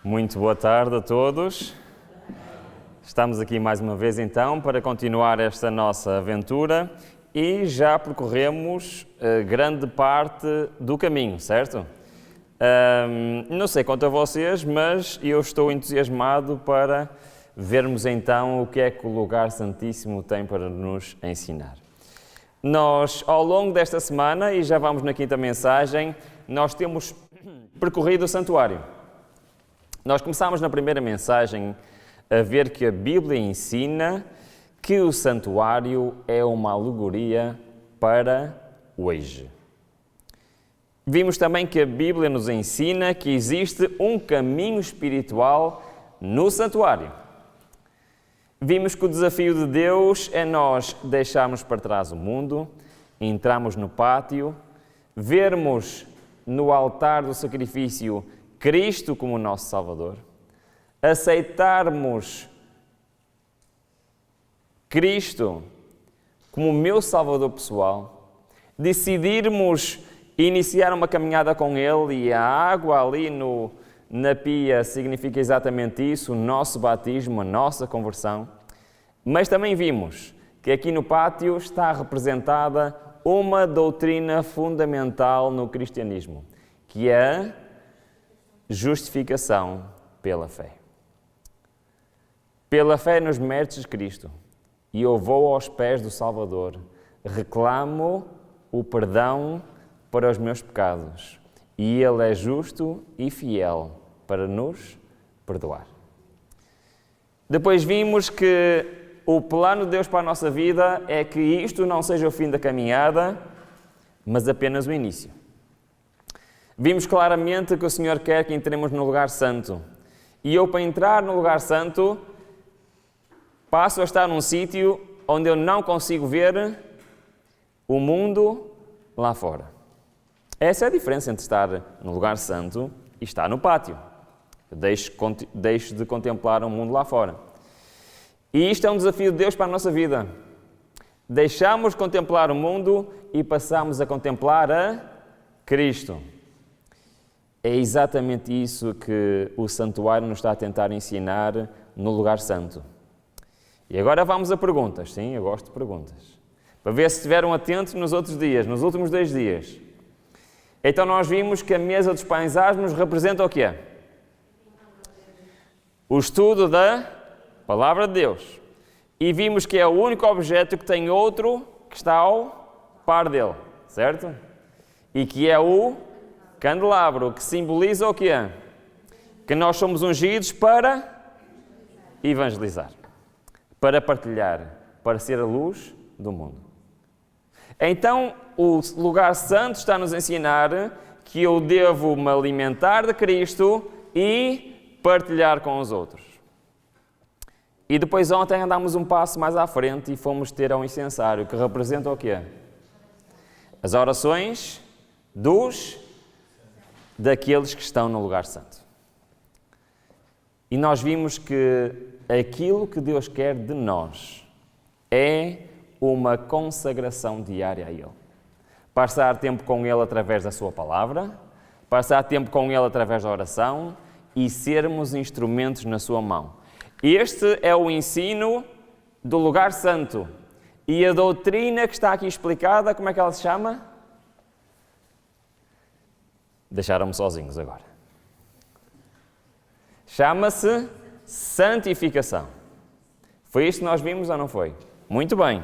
Muito boa tarde a todos. Estamos aqui mais uma vez então para continuar esta nossa aventura e já percorremos grande parte do caminho, certo? Não sei quanto a vocês, mas eu estou entusiasmado para vermos então o que é que o lugar santíssimo tem para nos ensinar. Nós, ao longo desta semana, e já vamos na quinta mensagem, nós temos percorrido o santuário. Nós começámos na primeira mensagem a ver que a Bíblia ensina que o santuário é uma alegoria para hoje. Vimos também que a Bíblia nos ensina que existe um caminho espiritual no santuário. Vimos que o desafio de Deus é nós deixarmos para trás o mundo, entrarmos no pátio, vermos no altar do sacrifício Cristo como o nosso Salvador, aceitarmos Cristo como o meu Salvador pessoal, decidirmos iniciar uma caminhada com Ele, e a água ali na pia significa exatamente isso, o nosso batismo, a nossa conversão. Mas também vimos que aqui no pátio está representada uma doutrina fundamental no cristianismo, que é a justificação pela fé. Pela fé nos méritos de Cristo, e eu vou aos pés do Salvador, reclamo o perdão para os meus pecados, e Ele é justo e fiel para nos perdoar. Depois vimos que o plano de Deus para a nossa vida é que isto não seja o fim da caminhada, mas apenas o início. Vimos claramente que o Senhor quer que entremos no lugar santo. E eu, para entrar no lugar santo, passo a estar num sítio onde eu não consigo ver o mundo lá fora. Essa é a diferença entre estar no lugar santo e estar no pátio. Eu deixo de contemplar o mundo lá fora. E isto é um desafio de Deus para a nossa vida. Deixamos de contemplar o mundo e passamos a contemplar a Cristo. É exatamente isso que o santuário nos está a tentar ensinar no lugar santo. E agora vamos a perguntas. Sim, eu gosto de perguntas. Para ver se estiveram atentos nos outros dias, nos últimos 2 dias. Então nós vimos que a mesa dos pães asmos representa o quê? O estudo da Palavra de Deus. E vimos que é o único objeto que tem outro que está ao par dele, certo? E que é o candelabro, que simboliza o quê? Que nós somos ungidos para evangelizar, para partilhar, para ser a luz do mundo. Então, o lugar santo está a nos ensinar que eu devo me alimentar de Cristo e partilhar com os outros. E depois ontem andámos um passo mais à frente e fomos ter ao incensário, que representa o quê? As orações daqueles que estão no lugar santo. E nós vimos que aquilo que Deus quer de nós é uma consagração diária a Ele. Passar tempo com Ele através da Sua Palavra, passar tempo com Ele através da oração e sermos instrumentos na Sua mão. Este é o ensino do lugar santo. E a doutrina que está aqui explicada, como é que ela se chama? Deixaram-me sozinhos agora. Chama-se santificação. Foi isto que nós vimos ou não foi? Muito bem.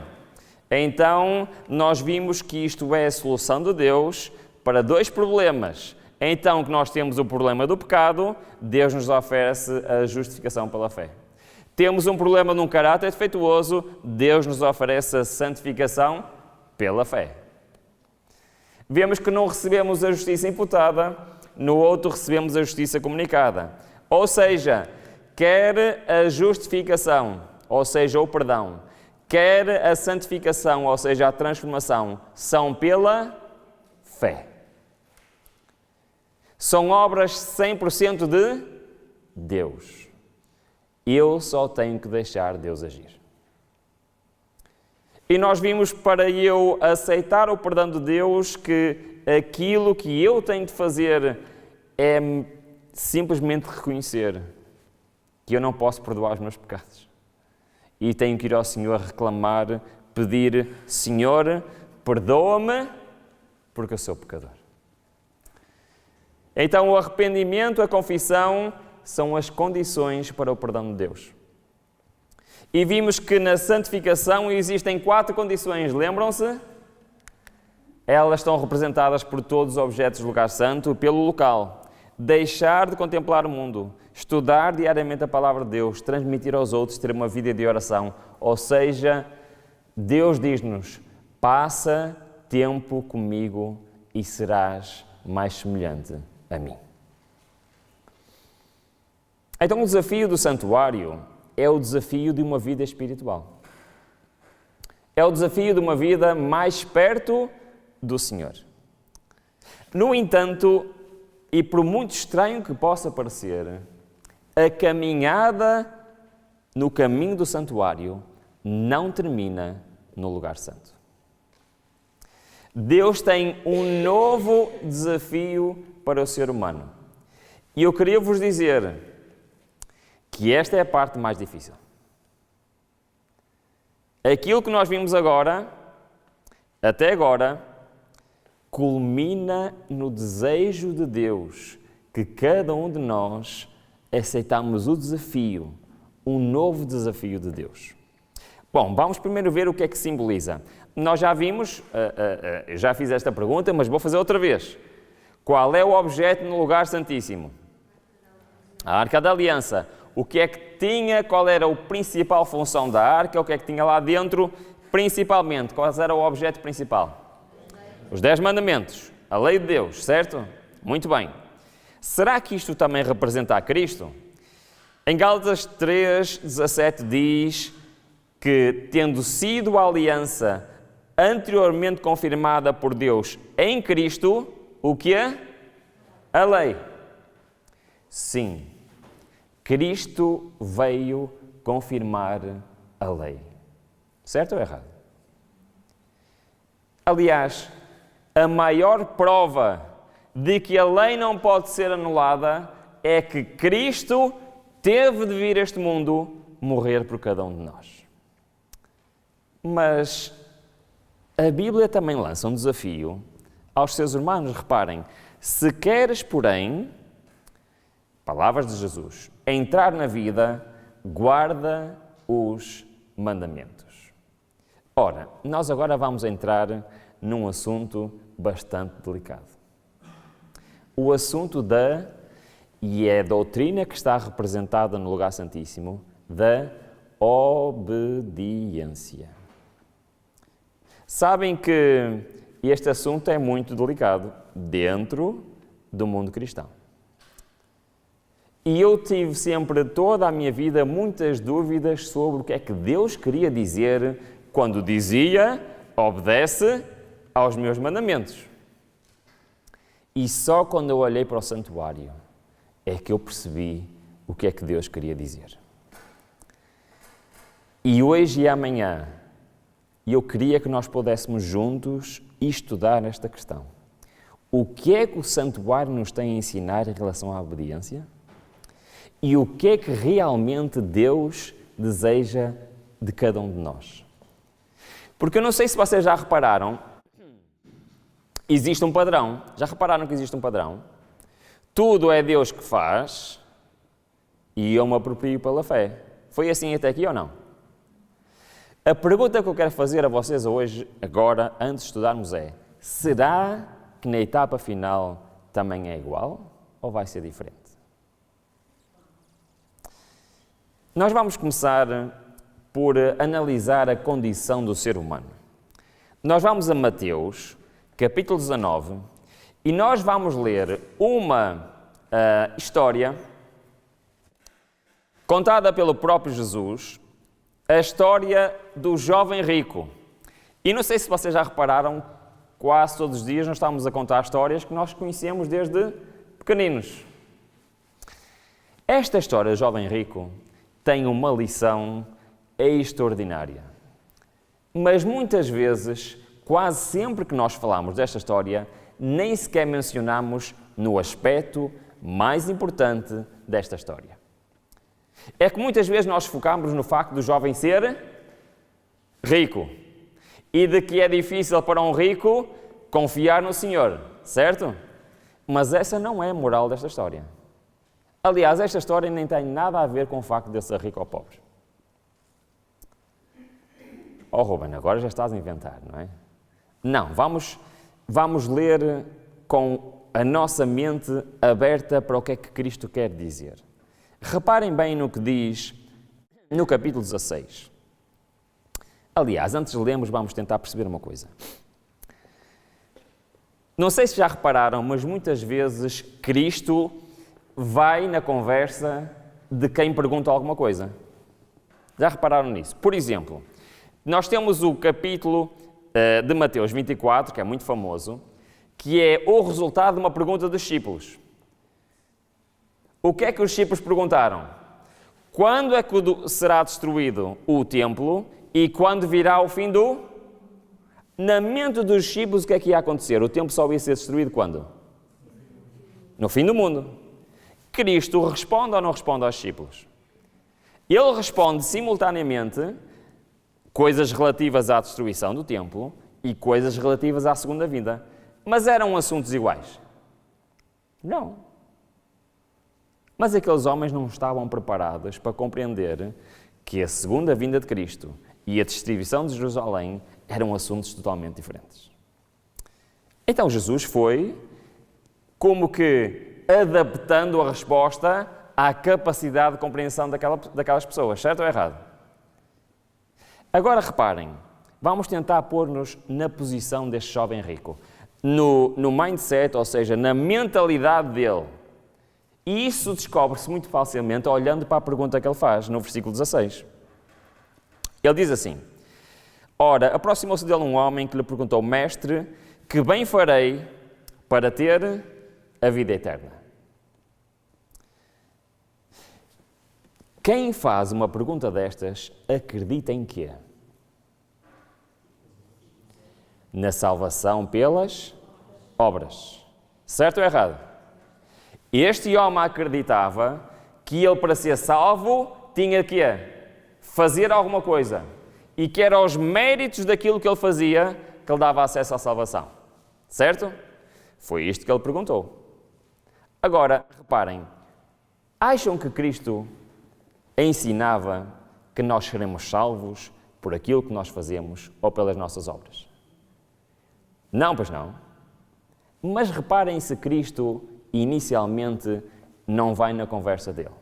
Então, nós vimos que isto é a solução de Deus para 2 problemas. Então, que nós temos o problema do pecado, Deus nos oferece a justificação pela fé. Temos um problema de um caráter defeituoso, Deus nos oferece a santificação pela fé. Vemos que não recebemos a justiça imputada, no outro recebemos a justiça comunicada. Ou seja, quer a justificação, ou seja, o perdão, quer a santificação, ou seja, a transformação, são pela fé. São obras 100% de Deus. Eu só tenho que deixar Deus agir. E nós vimos, para eu aceitar o perdão de Deus, que aquilo que eu tenho de fazer é simplesmente reconhecer que eu não posso perdoar os meus pecados. E tenho que ir ao Senhor reclamar, pedir: Senhor, perdoa-me, porque eu sou pecador. Então o arrependimento, a confissão, são as condições para o perdão de Deus. E vimos que na santificação existem 4 condições, lembram-se? Elas estão representadas por todos os objetos do lugar santo, pelo local. Deixar de contemplar o mundo, estudar diariamente a palavra de Deus, transmitir aos outros, ter uma vida de oração. Ou seja, Deus diz-nos: passa tempo comigo e serás mais semelhante a mim. Então o desafio do santuário é o desafio de uma vida espiritual. É o desafio de uma vida mais perto do Senhor. No entanto, e por muito estranho que possa parecer, a caminhada no caminho do santuário não termina no lugar santo. Deus tem um novo desafio para o ser humano. E eu queria vos dizer que esta é a parte mais difícil. Aquilo que nós vimos agora, até agora, culmina no desejo de Deus que cada um de nós aceitamos o desafio, um novo desafio de Deus. Bom, vamos primeiro ver o que é que simboliza. Nós já vimos, já fiz esta pergunta, mas vou fazer outra vez. Qual é o objeto no lugar santíssimo? A Arca da Aliança. O que é que tinha, qual era a principal função da Arca, o que é que tinha lá dentro, principalmente, qual era o objeto principal? Os 10 mandamentos, a lei de Deus, certo? Muito bem. Será que isto também representa a Cristo? Em Gálatas 3:17 diz que, tendo sido a aliança anteriormente confirmada por Deus em Cristo, o que é? A lei. Sim, Cristo veio confirmar a lei. Certo ou errado? Aliás, a maior prova de que a lei não pode ser anulada é que Cristo teve de vir a este mundo morrer por cada um de nós. Mas a Bíblia também lança um desafio aos seus irmãos. Reparem, se queres, porém, palavras de Jesus, entrar na vida, guarda os mandamentos. Ora, nós agora vamos entrar num assunto bastante delicado. O assunto e é a doutrina que está representada no lugar santíssimo, da obediência. Sabem que este assunto é muito delicado dentro do mundo cristão. E eu tive sempre, toda a minha vida, muitas dúvidas sobre o que é que Deus queria dizer quando dizia: obedece aos meus mandamentos. E só quando eu olhei para o santuário é que eu percebi o que é que Deus queria dizer. E hoje e amanhã eu queria que nós pudéssemos juntos estudar esta questão. O que é que o santuário nos tem a ensinar em relação à obediência? E o que é que realmente Deus deseja de cada um de nós? Porque eu não sei se vocês já repararam, existe um padrão. Já repararam que existe um padrão? Tudo é Deus que faz e eu me aproprio pela fé. Foi assim até aqui ou não? A pergunta que eu quero fazer a vocês hoje, agora, antes de estudarmos é: será que na etapa final também é igual ou vai ser diferente? Nós vamos começar por analisar a condição do ser humano. Nós vamos a Mateus, capítulo 19, e nós vamos ler uma história contada pelo próprio Jesus, a história do jovem rico. E não sei se vocês já repararam, quase todos os dias nós estamos a contar histórias que nós conhecemos desde pequeninos. Esta história do jovem rico tem uma lição extraordinária. Mas muitas vezes, quase sempre que nós falamos desta história, nem sequer mencionamos no aspecto mais importante desta história. É que muitas vezes nós focamos no facto do jovem ser rico e de que é difícil para um rico confiar no Senhor, certo? Mas essa não é a moral desta história. Aliás, esta história nem tem nada a ver com o facto de ser rico ou pobre. Oh, Ruben, agora já estás a inventar, não é? Não, vamos ler com a nossa mente aberta para o que é que Cristo quer dizer. Reparem bem no que diz no capítulo 16. Aliás, antes de lermos, vamos tentar perceber uma coisa. Não sei se já repararam, mas muitas vezes Cristo vai na conversa de quem pergunta alguma coisa. Já repararam nisso? Por exemplo, nós temos o capítulo de Mateus 24, que é muito famoso, que é o resultado de uma pergunta dos discípulos. O que é que os discípulos perguntaram? Quando é que será destruído o templo e quando virá o fim do... Na mente dos discípulos, o que é que ia acontecer? O templo só ia ser destruído quando? No fim do mundo. Cristo responde ou não responde aos discípulos? Ele responde simultaneamente coisas relativas à destruição do templo e coisas relativas à segunda vinda. Mas eram assuntos iguais? Não. Mas aqueles homens não estavam preparados para compreender que a segunda vinda de Cristo e a destruição de Jerusalém eram assuntos totalmente diferentes. Então Jesus foi como que adaptando a resposta à capacidade de compreensão daquelas pessoas, certo ou errado? Agora reparem, vamos tentar pôr-nos na posição deste jovem rico, no mindset, ou seja, na mentalidade dele. E isso descobre-se muito facilmente olhando para a pergunta que ele faz no versículo 16. Ele diz assim: Ora, aproximou-se dele um homem que lhe perguntou: Mestre, que bem farei para ter a vida eterna? Quem faz uma pergunta destas acredita em quê? Na salvação pelas obras. Certo ou errado? Este homem acreditava que ele, para ser salvo, tinha que fazer alguma coisa. E que eram os méritos daquilo que ele fazia que lhe dava acesso à salvação. Certo? Foi isto que ele perguntou. Agora, reparem, acham que Cristo ensinava que nós seremos salvos por aquilo que nós fazemos ou pelas nossas obras? Não, pois não. Mas reparem se Cristo inicialmente não vai na conversa dele.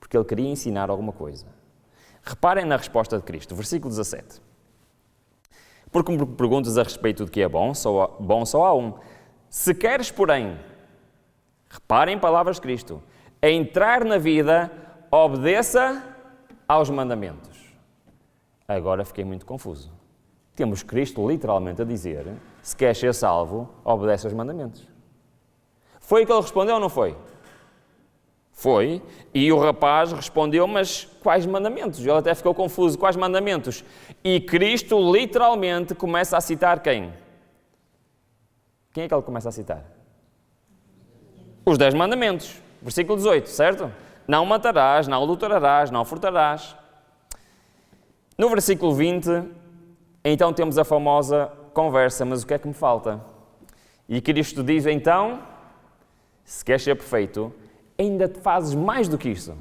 Porque ele queria ensinar alguma coisa. Reparem na resposta de Cristo, versículo 17. Porque me perguntas a respeito de que é bom, só há um. Se queres, porém, reparem palavras de Cristo, entrar na vida, obedeça aos mandamentos. Agora fiquei muito confuso. Temos Cristo literalmente a dizer, se queres ser salvo, obedece aos mandamentos. Foi o que ele respondeu ou não foi? Foi, e o rapaz respondeu, mas quais mandamentos? Ele até ficou confuso, quais mandamentos? E Cristo literalmente começa a citar quem? Quem é que ele começa a citar? Os 10 mandamentos, versículo 18, certo? Não matarás, não adulterarás, não furtarás. No versículo 20, então temos a famosa conversa, mas o que é que me falta? E Cristo diz, então, se queres ser perfeito, ainda te fazes mais do que isso.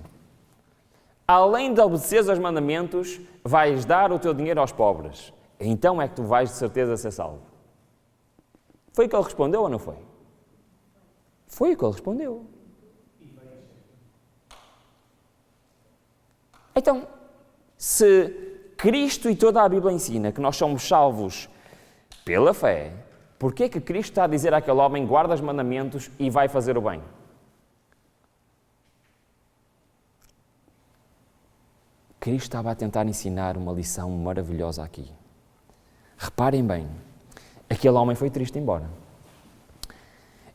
Além de obedeceres aos mandamentos, vais dar o teu dinheiro aos pobres. Então é que tu vais de certeza ser salvo. Foi o que ele respondeu ou não foi? Foi o que ele respondeu. Então, se Cristo e toda a Bíblia ensina que nós somos salvos pela fé, por que é que Cristo está a dizer àquele homem, guarda os mandamentos e vai fazer o bem? Cristo estava a tentar ensinar uma lição maravilhosa aqui. Reparem bem, aquele homem foi triste embora.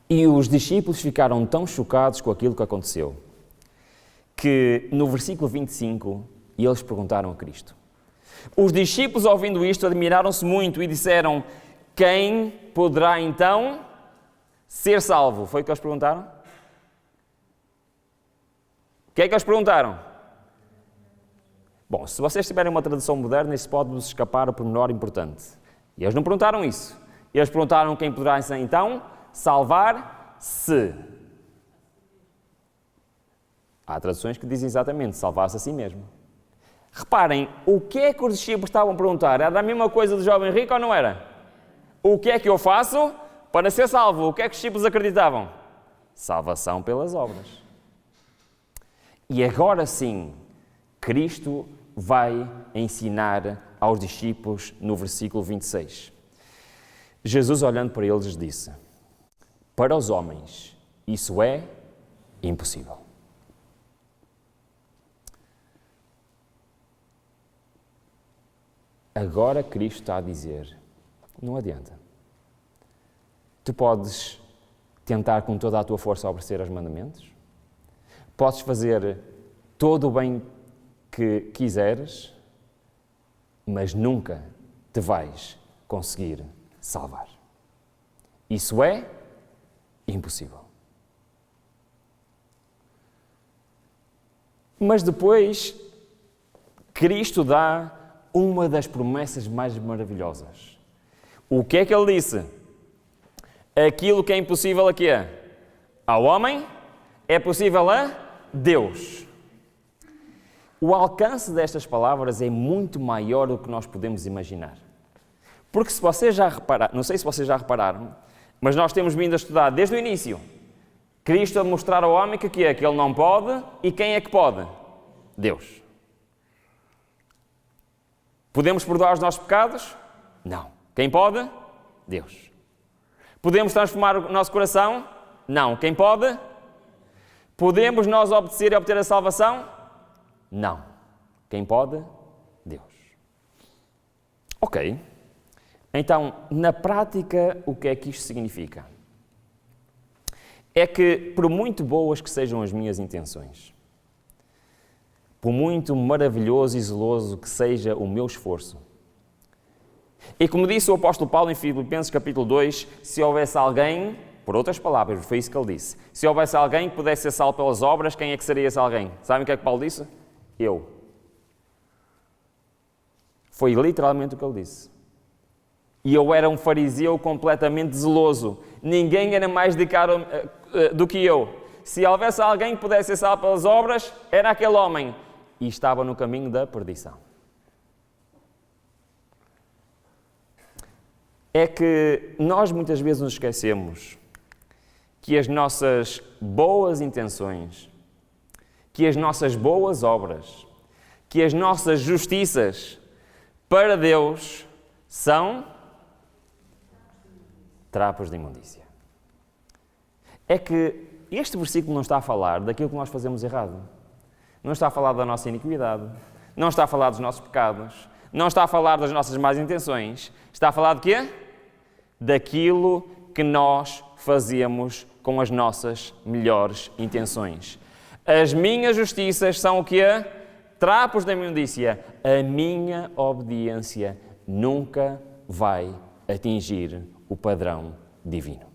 E os discípulos ficaram tão chocados com aquilo que aconteceu, que no versículo 25, eles perguntaram a Cristo. Os discípulos, ouvindo isto, admiraram-se muito e disseram, quem poderá então ser salvo? Foi o que eles perguntaram? que é que eles perguntaram? Bom, se vocês tiverem uma tradução moderna, isso pode-vos escapar o pormenor importante. E eles não perguntaram isso. Eles perguntaram quem poderá, então, salvar-se. Há traduções que dizem exatamente, salvar-se a si mesmo. Reparem, o que é que os discípulos estavam a perguntar? Era a mesma coisa do jovem rico ou não era? O que é que eu faço para ser salvo? O que é que os discípulos acreditavam? Salvação pelas obras. E agora sim, Cristo vai ensinar aos discípulos no versículo 26. Jesus, olhando para eles, disse: para os homens, isso é impossível. Agora Cristo está a dizer, não adianta. Tu podes tentar com toda a tua força obedecer aos mandamentos, podes fazer todo o bem que quiseres, mas nunca te vais conseguir salvar. Isso é impossível. Mas depois, Cristo dá uma das promessas mais maravilhosas. O que é que ele disse? Aquilo que é impossível aqui ao homem é possível a Deus. O alcance destas palavras é muito maior do que nós podemos imaginar. Porque se vocês já repararam, não sei se vocês já repararam, mas nós temos vindo a estudar desde o início, Cristo a mostrar ao homem que ele não pode, e quem é que pode? Deus. Podemos perdoar os nossos pecados? Não. Quem pode? Deus. Podemos transformar o nosso coração? Não. Quem pode? Podemos nós obedecer e obter a salvação? Não. Quem pode? Deus. Ok. Então, na prática, o que é que isto significa? É que, por muito boas que sejam as minhas intenções, por muito maravilhoso e zeloso que seja o meu esforço, e como disse o apóstolo Paulo em Filipenses capítulo 2, se houvesse alguém, por outras palavras, foi isso que ele disse, se houvesse alguém que pudesse ser salvo pelas obras, quem é que seria esse alguém? Sabem o que é que Paulo disse? Eu. Foi literalmente o que ele disse. E eu era um fariseu completamente zeloso. Ninguém era mais dedicado do que eu. Se houvesse alguém que pudesse ser salvo pelas obras, era aquele homem. E estava no caminho da perdição. É que nós muitas vezes nos esquecemos que as nossas boas intenções, que as nossas boas obras, que as nossas justiças para Deus são trapos de imundícia. É que este versículo não está a falar daquilo que nós fazemos errado. Não está a falar da nossa iniquidade. Não está a falar dos nossos pecados. Não está a falar das nossas más intenções. Está a falar de quê? Daquilo que nós fazemos com as nossas melhores intenções. As minhas justiças são o quê? Trapos da imundícia. A minha obediência nunca vai atingir o padrão divino.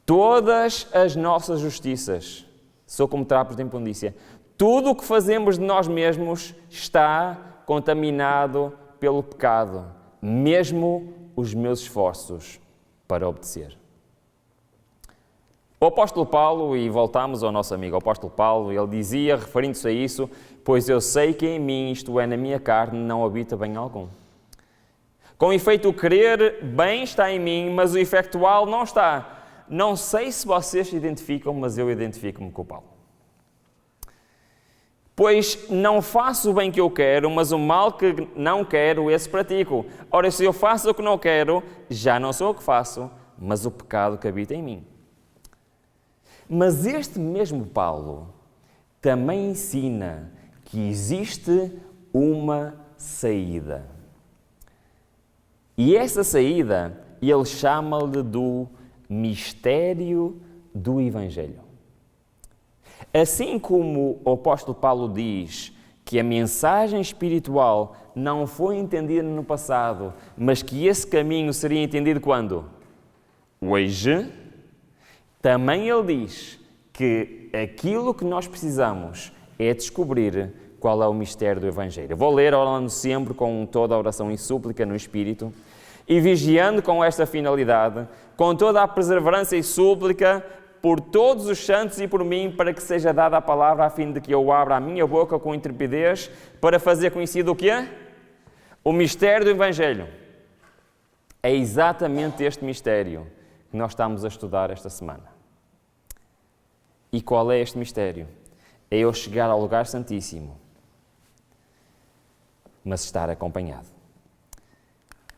Todas as nossas justiças são como trapos de imundícia. Tudo o que fazemos de nós mesmos está contaminado pelo pecado, mesmo os meus esforços para obedecer. O apóstolo Paulo, e voltamos ao nosso amigo o apóstolo Paulo, ele dizia, referindo-se a isso, pois eu sei que em mim, isto é, na minha carne, não habita bem algum. Com efeito, o querer bem está em mim, mas o efetual não está. Não sei se vocês se identificam, mas eu identifico-me com o Paulo. Pois não faço o bem que eu quero, mas o mal que não quero, esse pratico. Ora, se eu faço o que não quero, já não sou o que faço, mas o pecado que habita em mim. Mas este mesmo Paulo também ensina que existe uma saída. E essa saída, ele chama-lhe do mistério do Evangelho. Assim como o apóstolo Paulo diz que a mensagem espiritual não foi entendida no passado, mas que esse caminho seria entendido quando? Hoje. Também ele diz que aquilo que nós precisamos é descobrir qual é o mistério do Evangelho. Eu vou ler orando sempre com toda a oração e súplica no Espírito e vigiando com esta finalidade, com toda a perseverança e súplica por todos os santos e por mim, para que seja dada a palavra a fim de que eu abra a minha boca com intrepidez para fazer conhecido o quê? O mistério do Evangelho. É exatamente este mistério que nós estamos a estudar esta semana. E qual é este mistério? É eu chegar ao lugar santíssimo, mas estar acompanhado.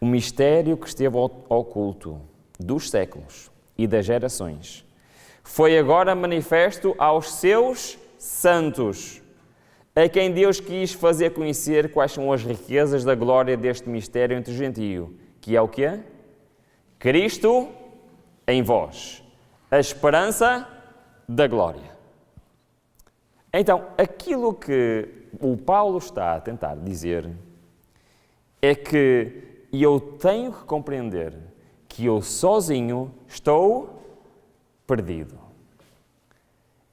O mistério que esteve oculto dos séculos e das gerações foi agora manifesto aos seus santos, a quem Deus quis fazer conhecer quais são as riquezas da glória deste mistério entre o gentio, que é o quê? Cristo em vós, a esperança da glória. Então, aquilo que o Paulo está a tentar dizer é que eu tenho que compreender que eu sozinho estou perdido,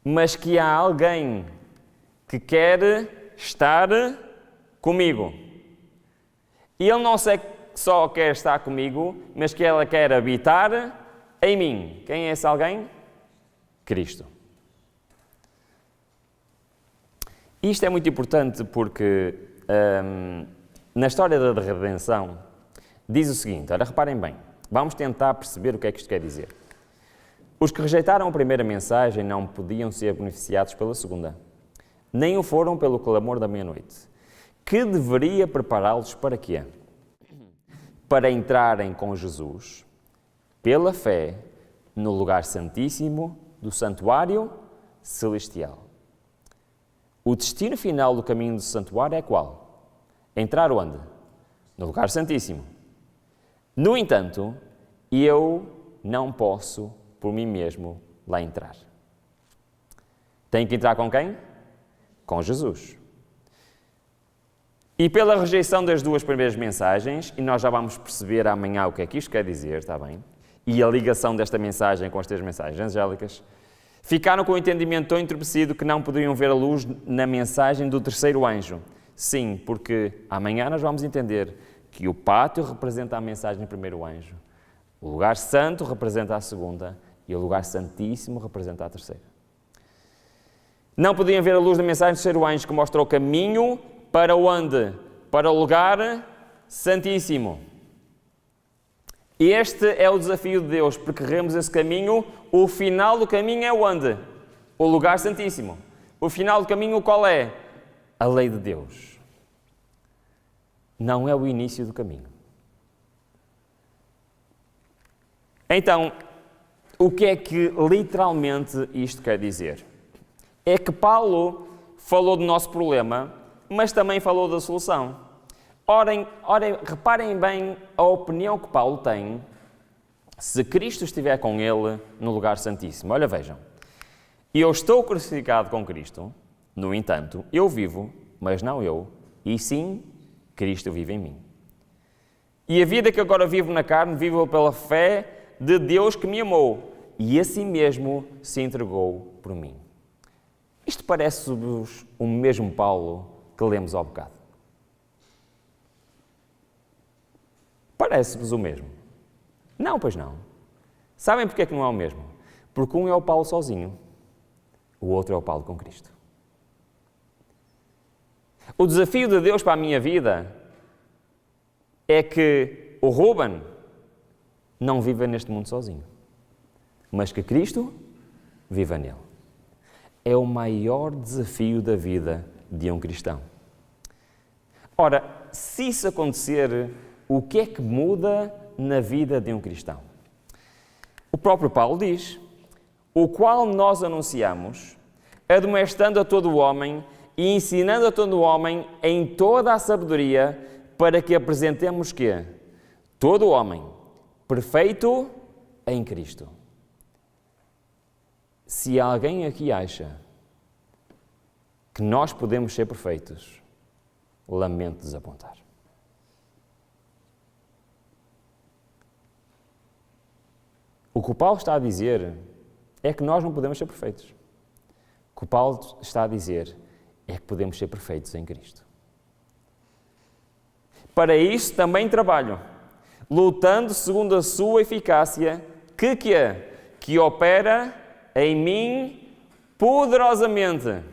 mas que há alguém que quer estar comigo. E ele não só quer estar comigo, mas que ela quer habitar em mim. Quem é esse alguém? Cristo. Isto é muito importante porque na história da redenção diz o seguinte, ora, reparem bem, vamos tentar perceber o que é que isto quer dizer. Os que rejeitaram a primeira mensagem não podiam ser beneficiados pela segunda, nem o foram pelo clamor da meia-noite, que deveria prepará-los para quê? Para entrarem com Jesus, pela fé, no lugar santíssimo do santuário celestial. O destino final do caminho do santuário é qual? Entrar onde? No lugar santíssimo. No entanto, eu não posso, por mim mesmo, lá entrar. Tenho que entrar com quem? Com Jesus. E pela rejeição das duas primeiras mensagens, e nós já vamos perceber amanhã o que é que isto quer dizer, está bem? E a ligação desta mensagem com as três mensagens angélicas, ficaram com o entendimento tão entorpecido que não podiam ver a luz na mensagem do terceiro anjo. Sim, porque amanhã nós vamos entender que o pátio representa a mensagem do primeiro anjo, o lugar santo representa a segunda e o lugar santíssimo representa a terceira. Não podiam ver a luz da mensagem do terceiro anjo que mostra o caminho para onde? Para o lugar santíssimo. Este é o desafio de Deus, percorremos esse caminho. O final do caminho é onde? O lugar santíssimo. O final do caminho qual é? A lei de Deus. Não é o início do caminho. Então, o que é que literalmente isto quer dizer? É que Paulo falou do nosso problema, mas também falou da solução. Orem, reparem bem a opinião que Paulo tem se Cristo estiver com ele no lugar santíssimo. Olha, vejam. Eu estou crucificado com Cristo, no entanto, eu vivo, mas não eu, e sim, Cristo vive em mim. E a vida que agora vivo na carne, vivo pela fé de Deus que me amou e assim mesmo se entregou por mim. Isto parece-vos o mesmo Paulo que lemos ao bocado. Parece-vos o mesmo? Não, pois não. Sabem porque é que não é o mesmo? Porque um é o Paulo sozinho, o outro é o Paulo com Cristo. O desafio de Deus para a minha vida é que o Ruben não viva neste mundo sozinho, mas que Cristo viva nele. É o maior desafio da vida de um cristão. Ora, se isso acontecer, o que é que muda na vida de um cristão? O próprio Paulo diz, o qual nós anunciamos, admoestando a todo o homem e ensinando a todo o homem em toda a sabedoria, para que apresentemos quê? Todo o homem perfeito em Cristo. Se alguém aqui acha que nós podemos ser perfeitos, lamento desapontar. O que o Paulo está a dizer é que nós não podemos ser perfeitos. que o Paulo está a dizer é que podemos ser perfeitos em Cristo. Para isso também trabalho, lutando segundo a sua eficácia, que opera em mim poderosamente.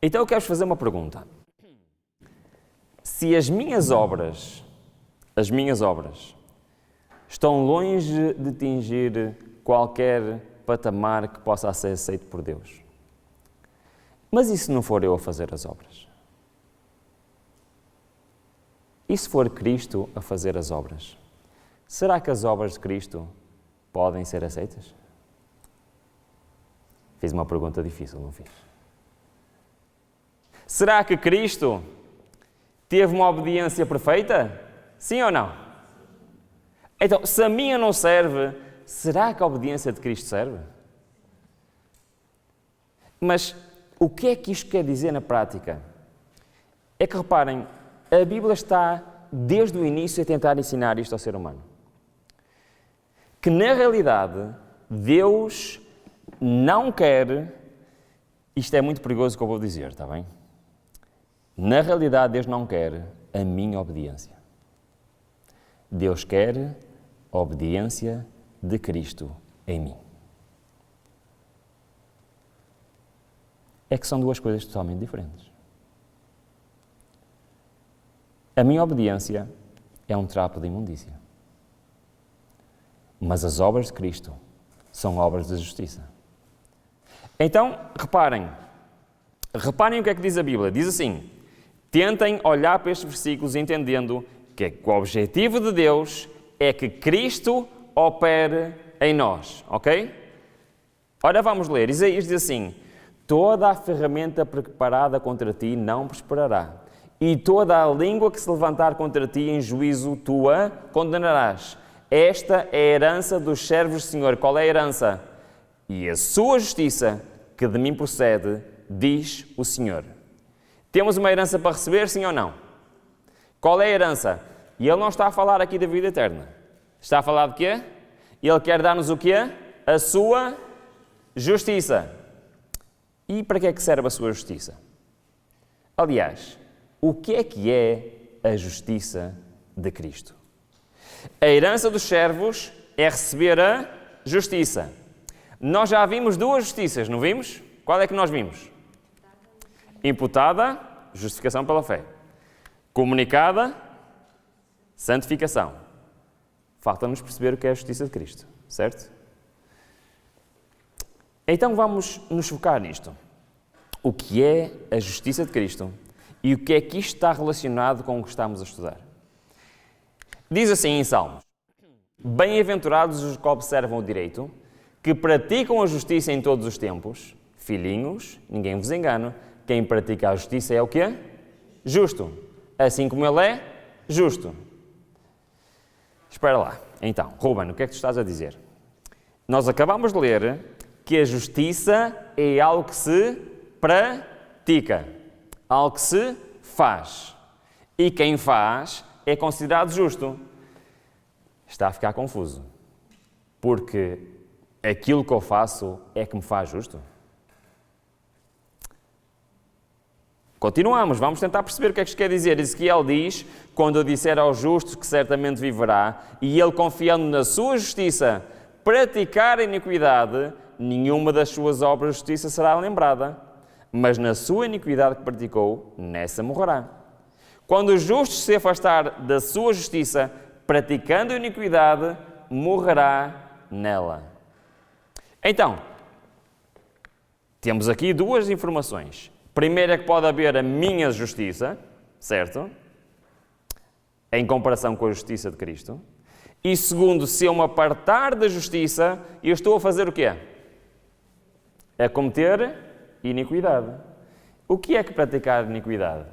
Então eu quero-vos fazer uma pergunta. Se as minhas obras estão longe de atingir qualquer patamar que possa ser aceito por Deus, mas e se não for eu a fazer as obras? E se for Cristo a fazer as obras? Será que as obras de Cristo podem ser aceitas? Fiz uma pergunta difícil, não fiz? Será que Cristo teve uma obediência perfeita? Sim ou não? Então, se a minha não serve, será que a obediência de Cristo serve? Mas o que é que isto quer dizer na prática? É que, reparem, a Bíblia está, desde o início, a tentar ensinar isto ao ser humano. Que, na realidade, Deus não quer... Isto é muito perigoso o que eu vou dizer, está bem? Na realidade, Deus não quer a minha obediência. Deus quer a obediência de Cristo em mim. É que são duas coisas totalmente diferentes. A minha obediência é um trapo de imundícia. Mas as obras de Cristo são obras de justiça. Então, reparem o que é que diz a Bíblia. Diz assim: tentem olhar para estes versículos entendendo que o objetivo de Deus é que Cristo opere em nós, ok? Ora, vamos ler. Isaías diz assim: toda a ferramenta preparada contra ti não prosperará, e toda a língua que se levantar contra ti em juízo tu a condenarás. Esta é a herança dos servos do Senhor. Qual é a herança? E a sua justiça, que de mim procede, diz o Senhor. Temos uma herança para receber, sim ou não? Qual é a herança? E Ele não está a falar aqui da vida eterna. Está a falar de quê? Ele quer dar-nos o quê? A sua justiça. E para que é que serve a sua justiça? Aliás, o que é a justiça de Cristo? A herança dos servos é receber a justiça. Nós já vimos duas justiças, não vimos? Qual é que nós vimos? Imputada, justificação pela fé. Comunicada, santificação. Falta-nos perceber o que é a justiça de Cristo, certo? Então vamos nos focar nisto. O que é a justiça de Cristo e o que é que isto está relacionado com o que estamos a estudar. Diz assim em Salmos: bem-aventurados os que observam o direito, que praticam a justiça em todos os tempos. Filhinhos, ninguém vos engane, quem pratica a justiça é o quê? Justo. Assim como ele é justo. Espera lá. Então, Ruben, o que é que tu estás a dizer? Nós acabamos de ler que a justiça é algo que se pratica, algo que se faz. E quem faz é considerado justo. Está a ficar confuso. Porque aquilo que eu faço é que me faz justo? Continuamos, vamos tentar perceber o que é que isto quer dizer. Ezequiel diz: quando eu disser aos justos que certamente viverá, e ele, confiando na sua justiça, praticar a iniquidade, nenhuma das suas obras de justiça será lembrada, mas na sua iniquidade que praticou, nessa morrerá. Quando o justo se afastar da sua justiça, praticando a iniquidade, morrerá nela. Então, temos aqui duas informações. Primeiro é que pode haver a minha justiça, certo? Em comparação com a justiça de Cristo. E segundo, se eu me apartar da justiça, eu estou a fazer o quê? A cometer iniquidade. O que é que praticar iniquidade?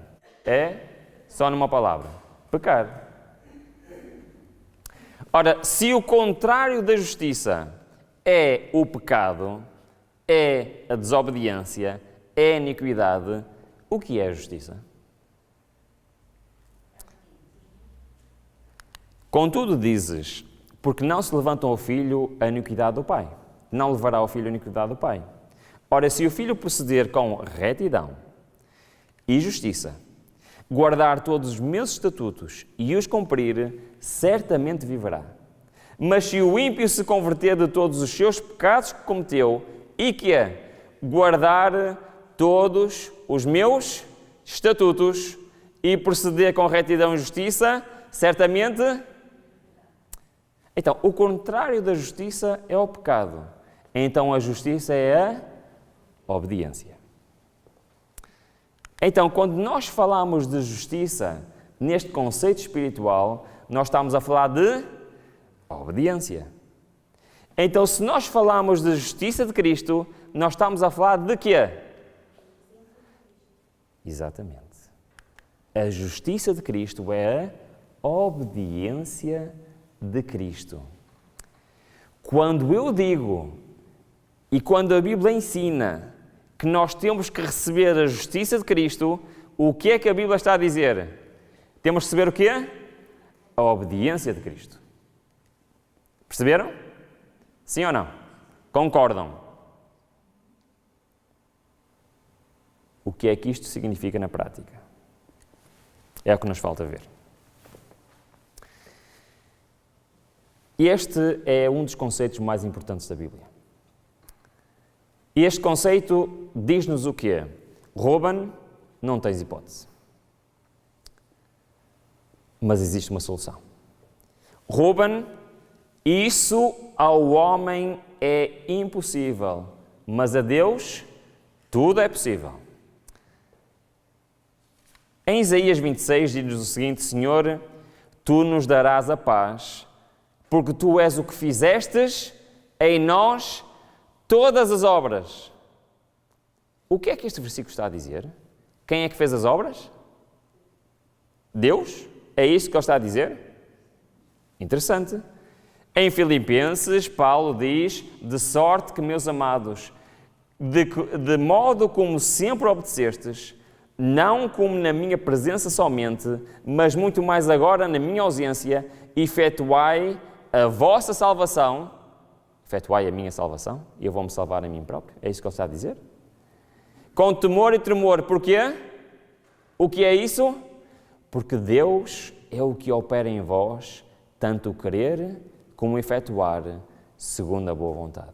É, só numa palavra, pecar. Ora, se o contrário da justiça é o pecado, é a desobediência, é a iniquidade, o que é a justiça? Contudo dizes, porque não se levantam ao filho a iniquidade do pai. Não levará ao filho a iniquidade do pai. Ora, se o filho proceder com retidão e justiça, guardar todos os meus estatutos e os cumprir, certamente viverá. Mas se o ímpio se converter de todos os seus pecados que cometeu e que guardar todos os meus estatutos e proceder com retidão e justiça, certamente... Então, o contrário da justiça é o pecado. Então, a justiça é a obediência. Então, quando nós falamos de justiça, neste conceito espiritual, nós estamos a falar de obediência. Então, se nós falamos de justiça de Cristo, nós estamos a falar de quê? Exatamente. A justiça de Cristo é a obediência de Cristo. Quando eu digo, e quando a Bíblia ensina, que nós temos que receber a justiça de Cristo, o que é que a Bíblia está a dizer? Temos que receber o quê? A obediência de Cristo. Perceberam? Sim ou não? Concordam? O que é que isto significa na prática? É o que nos falta ver. Este é um dos conceitos mais importantes da Bíblia. Este conceito diz-nos o quê? Rouba, não tens hipótese. Mas existe uma solução. Rouba, isso ao homem é impossível, mas a Deus tudo é possível. Em Isaías 26 diz-nos o seguinte: Senhor, tu nos darás a paz, porque tu és o que fizestes em nós todas as obras. O que é que este versículo está a dizer? Quem é que fez as obras? Deus? É isso que ele está a dizer? Interessante. Em Filipenses, Paulo diz: de sorte que, meus amados, de modo como sempre obedecestes, não como na minha presença somente, mas muito mais agora na minha ausência, efetuai a vossa salvação. Efetuai a minha salvação e eu vou-me salvar a mim próprio. É isso que ele está a dizer? Com temor e tremor. Porquê? O que é isso? Porque Deus é o que opera em vós, tanto o querer como o efetuar, segundo a boa vontade.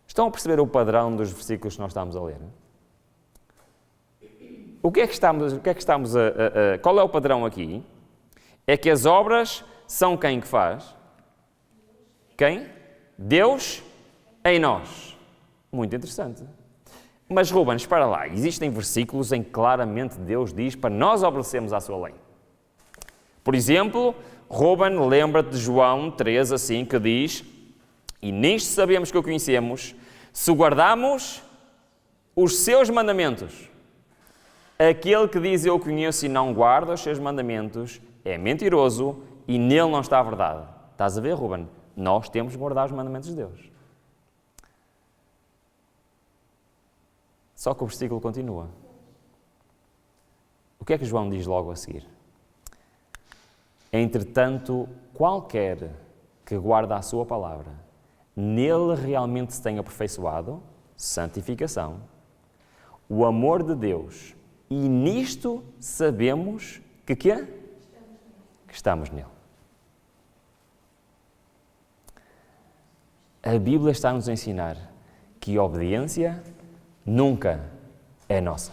Estão a perceber o padrão dos versículos que nós estamos a ler? Qual é o padrão aqui? É que as obras são quem que faz? Quem? Deus em nós. Muito interessante. Mas, Ruben, espera lá. Existem versículos em que claramente Deus diz para nós obedecermos à sua lei. Por exemplo, Ruben, lembra-te de João 3, assim, que diz: e nisto sabemos que o conhecemos, se guardamos os seus mandamentos. Aquele que diz eu conheço e não guarda os seus mandamentos é mentiroso e nele não está a verdade. Estás a ver, Ruben? Nós temos que guardar os mandamentos de Deus. Só que o versículo continua. O que é que João diz logo a seguir? Entretanto, qualquer que guarda a sua palavra, nele realmente se tem aperfeiçoado, santificação, o amor de Deus, e nisto sabemos que quê? Que estamos nele. A Bíblia está-nos a ensinar que a obediência nunca é nossa.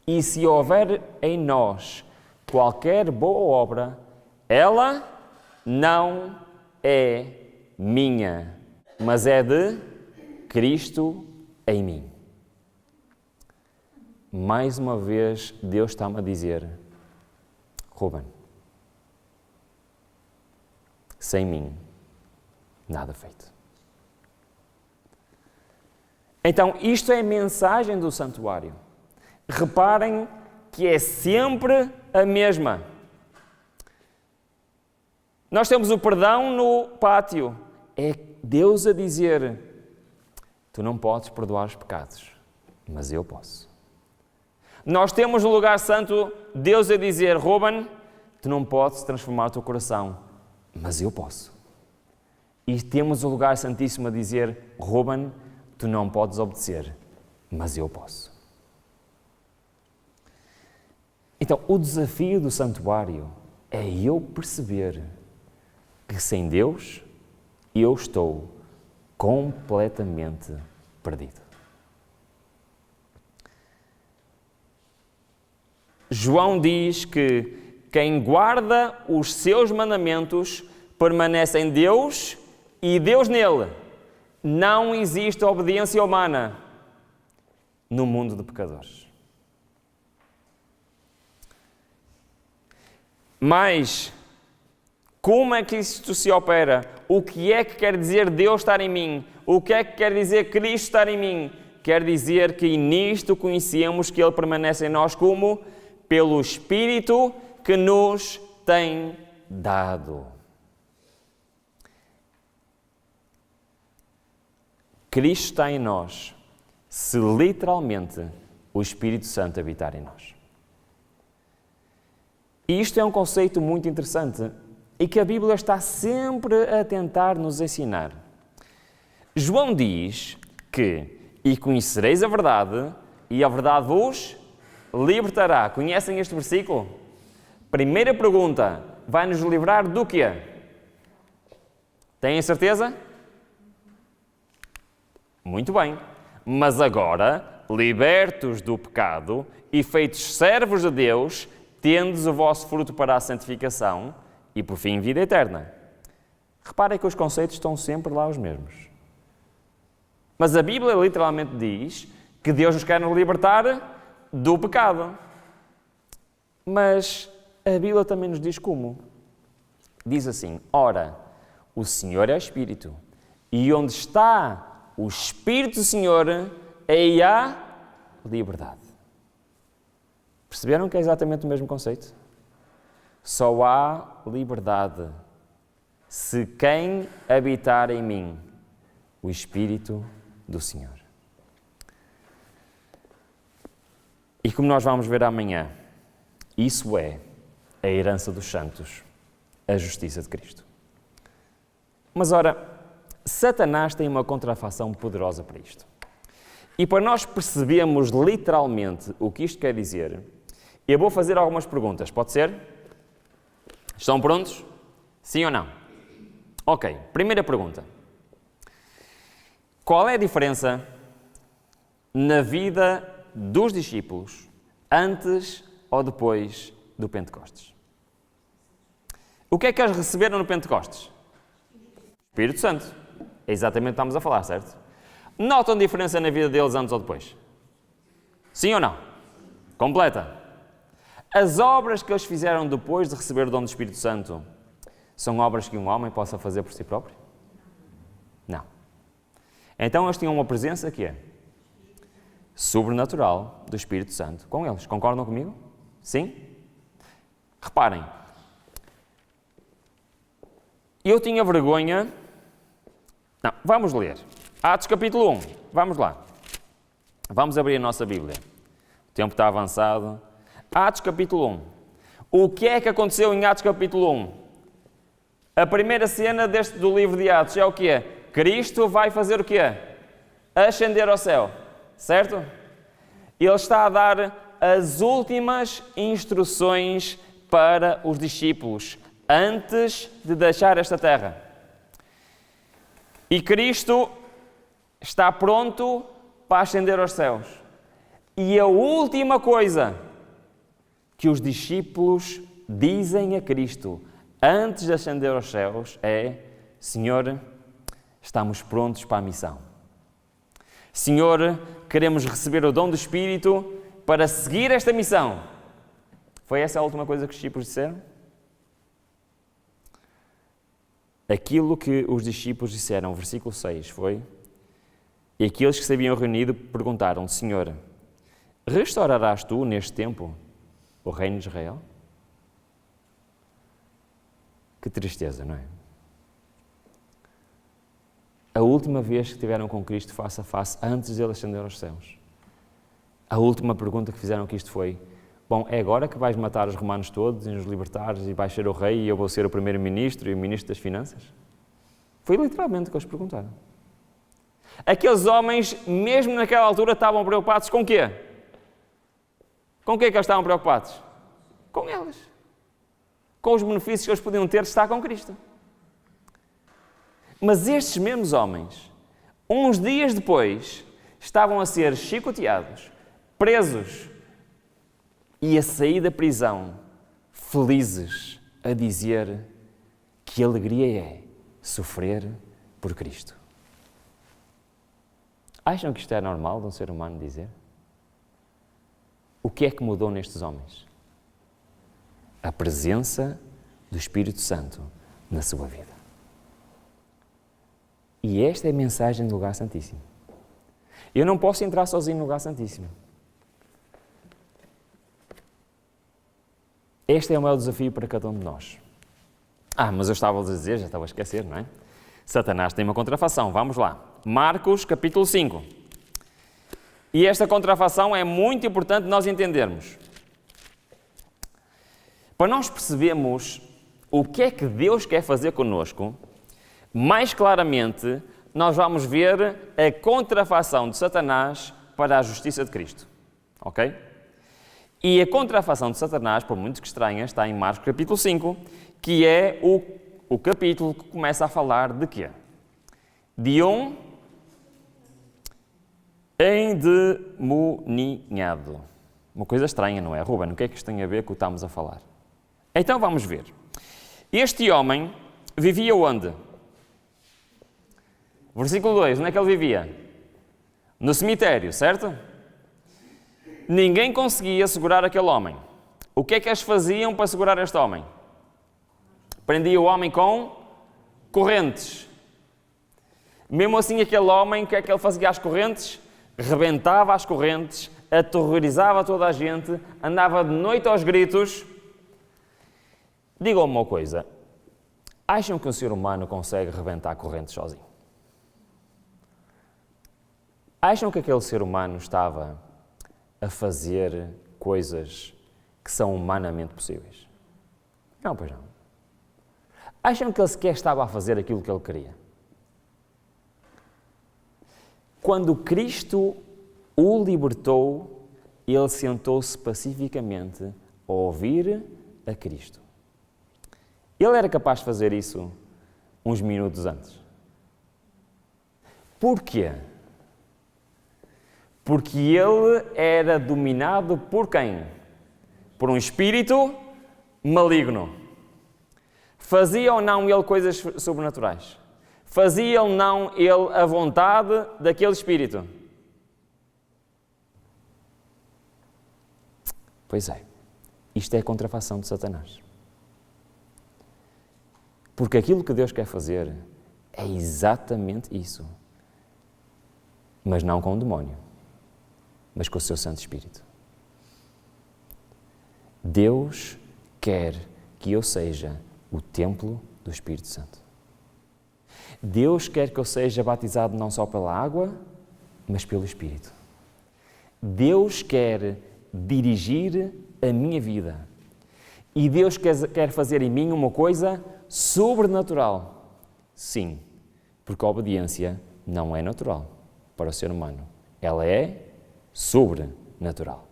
E se houver em nós qualquer boa obra, ela não é minha, mas é de Cristo em mim. Mais uma vez, Deus está-me a dizer: Ruben, sem mim, nada feito. Então, isto é a mensagem do santuário. Reparem que é sempre a mesma. Nós temos o perdão no pátio. É Deus a dizer: tu não podes perdoar os pecados, mas eu posso. Nós temos no lugar santo Deus a dizer: Ruben, tu não podes transformar o teu coração, mas eu posso. E temos o lugar santíssimo a dizer: Ruben, tu não podes obedecer, mas eu posso. Então, o desafio do santuário é eu perceber que sem Deus eu estou completamente perdido. João diz que quem guarda os seus mandamentos permanece em Deus e Deus nele. Não existe obediência humana no mundo de pecadores. Mas, como é que isto se opera? O que é que quer dizer Deus estar em mim? O que é que quer dizer Cristo estar em mim? Quer dizer que nisto conhecemos que Ele permanece em nós como? Pelo Espírito que nos tem dado. Cristo está em nós, se literalmente o Espírito Santo habitar em nós. E isto é um conceito muito interessante e que a Bíblia está sempre a tentar nos ensinar. João diz que: e conhecereis a verdade, e a verdade vos libertará. Conhecem este versículo? Primeira pergunta: vai nos livrar do quê? Têm certeza? Muito bem. Mas agora, libertos do pecado e feitos servos de Deus, tendes o vosso fruto para a santificação e, por fim, vida eterna. Reparem que os conceitos estão sempre lá os mesmos. Mas a Bíblia literalmente diz que Deus nos quer nos libertar do pecado. Mas a Bíblia também nos diz como. Diz assim: ora, o Senhor é Espírito, e onde está o Espírito do Senhor, aí há liberdade. Perceberam que é exatamente o mesmo conceito? Só há liberdade se quem habitar em mim, o Espírito do Senhor. E como nós vamos ver amanhã, isso é a herança dos santos, a justiça de Cristo. Mas ora, Satanás tem uma contrafação poderosa para isto. E para nós percebermos literalmente o que isto quer dizer, eu vou fazer algumas perguntas, pode ser? Estão prontos? Sim ou não? Ok, primeira pergunta. Qual é a diferença na vida dos discípulos antes ou depois do Pentecostes? O que é que eles receberam no Pentecostes? Espírito Santo. É exatamente o que estamos a falar, certo? Notam diferença na vida deles antes ou depois? Sim ou não? Completa. As obras que eles fizeram depois de receber o dom do Espírito Santo são obras que um homem possa fazer por si próprio? Não. Então eles tinham uma presença que é sobrenatural do Espírito Santo com eles. Concordam comigo? Sim? Reparem. Eu tinha vergonha... Não, vamos ler. Atos capítulo 1. Vamos lá. Vamos abrir a nossa Bíblia. O tempo está avançado. Atos capítulo 1. O que é que aconteceu em Atos capítulo 1? A primeira cena do livro de Atos é o que é? Cristo vai fazer o que é? Ascender ao céu. Certo? Ele está a dar as últimas instruções para os discípulos antes de deixar esta terra. E Cristo está pronto para ascender aos céus. E a última coisa que os discípulos dizem a Cristo antes de ascender aos céus é: Senhor, estamos prontos para a missão. Senhor, queremos receber o dom do Espírito para seguir esta missão. Foi essa a última coisa que os discípulos disseram? Aquilo que os discípulos disseram, versículo 6, foi: e aqueles que se haviam reunido perguntaram: Senhor, restaurarás tu neste tempo o reino de Israel? Que tristeza, não é? A última vez que estiveram com Cristo face a face, antes de ele ascender aos céus, a última pergunta que fizeram que isto foi: bom, é agora que vais matar os romanos todos e nos libertares e vais ser o rei e eu vou ser o primeiro-ministro e o ministro das finanças? Foi literalmente o que eles perguntaram. Aqueles homens, mesmo naquela altura, estavam preocupados com o quê? Com o que é que eles estavam preocupados? Com eles. Com os benefícios que eles podiam ter de estar com Cristo. Mas estes mesmos homens, uns dias depois, estavam a ser chicoteados, presos e a sair da prisão, felizes, a dizer que alegria é sofrer por Cristo. Acham que isto é normal de um ser humano dizer? O que é que mudou nestes homens? A presença do Espírito Santo na sua vida. E esta é a mensagem do lugar santíssimo. Eu não posso entrar sozinho no lugar santíssimo. Este é o meu desafio para cada um de nós. Mas eu estava a dizer, já estava a esquecer, não é? Satanás tem uma contrafação, vamos lá. Marcos, capítulo 5. E esta contrafação é muito importante nós entendermos. Para nós percebermos o que é que Deus quer fazer connosco, mais claramente, nós vamos ver a contrafação de Satanás para a justiça de Cristo. Ok? E a contrafação de Satanás, por muito que estranha, está em Marcos capítulo 5, que é o capítulo que começa a falar de quê? De um endemoninhado. Uma coisa estranha, não é, Ruben? O que é que isto tem a ver com o que estamos a falar? Então vamos ver. Este homem vivia onde? Versículo 2, onde é que ele vivia? No cemitério, certo? Ninguém conseguia segurar aquele homem. O que é que eles faziam para segurar este homem? Prendia o homem com correntes. Mesmo assim, aquele homem, o que é que ele fazia às correntes? Rebentava as correntes, aterrorizava toda a gente, andava de noite aos gritos. Digam-me uma coisa, acham que um ser humano consegue rebentar correntes sozinho? Acham que aquele ser humano estava a fazer coisas que são humanamente possíveis? Não, pois não. Acham que ele sequer estava a fazer aquilo que ele queria? Quando Cristo o libertou, ele sentou-se pacificamente a ouvir a Cristo. Ele era capaz de fazer isso uns minutos antes. Porquê? Porque ele era dominado por quem? Por um espírito maligno. Fazia ou não ele coisas sobrenaturais? Fazia ou não ele a vontade daquele espírito? Pois é, isto é a contrafação de Satanás. Porque aquilo que Deus quer fazer é exatamente isso. Mas não com o demónio, mas com o seu Santo Espírito. Deus quer que eu seja o templo do Espírito Santo. Deus quer que eu seja batizado não só pela água, mas pelo Espírito. Deus quer dirigir a minha vida. E Deus quer fazer em mim uma coisa sobrenatural. Sim, porque a obediência não é natural para o ser humano. Ela é sobrenatural.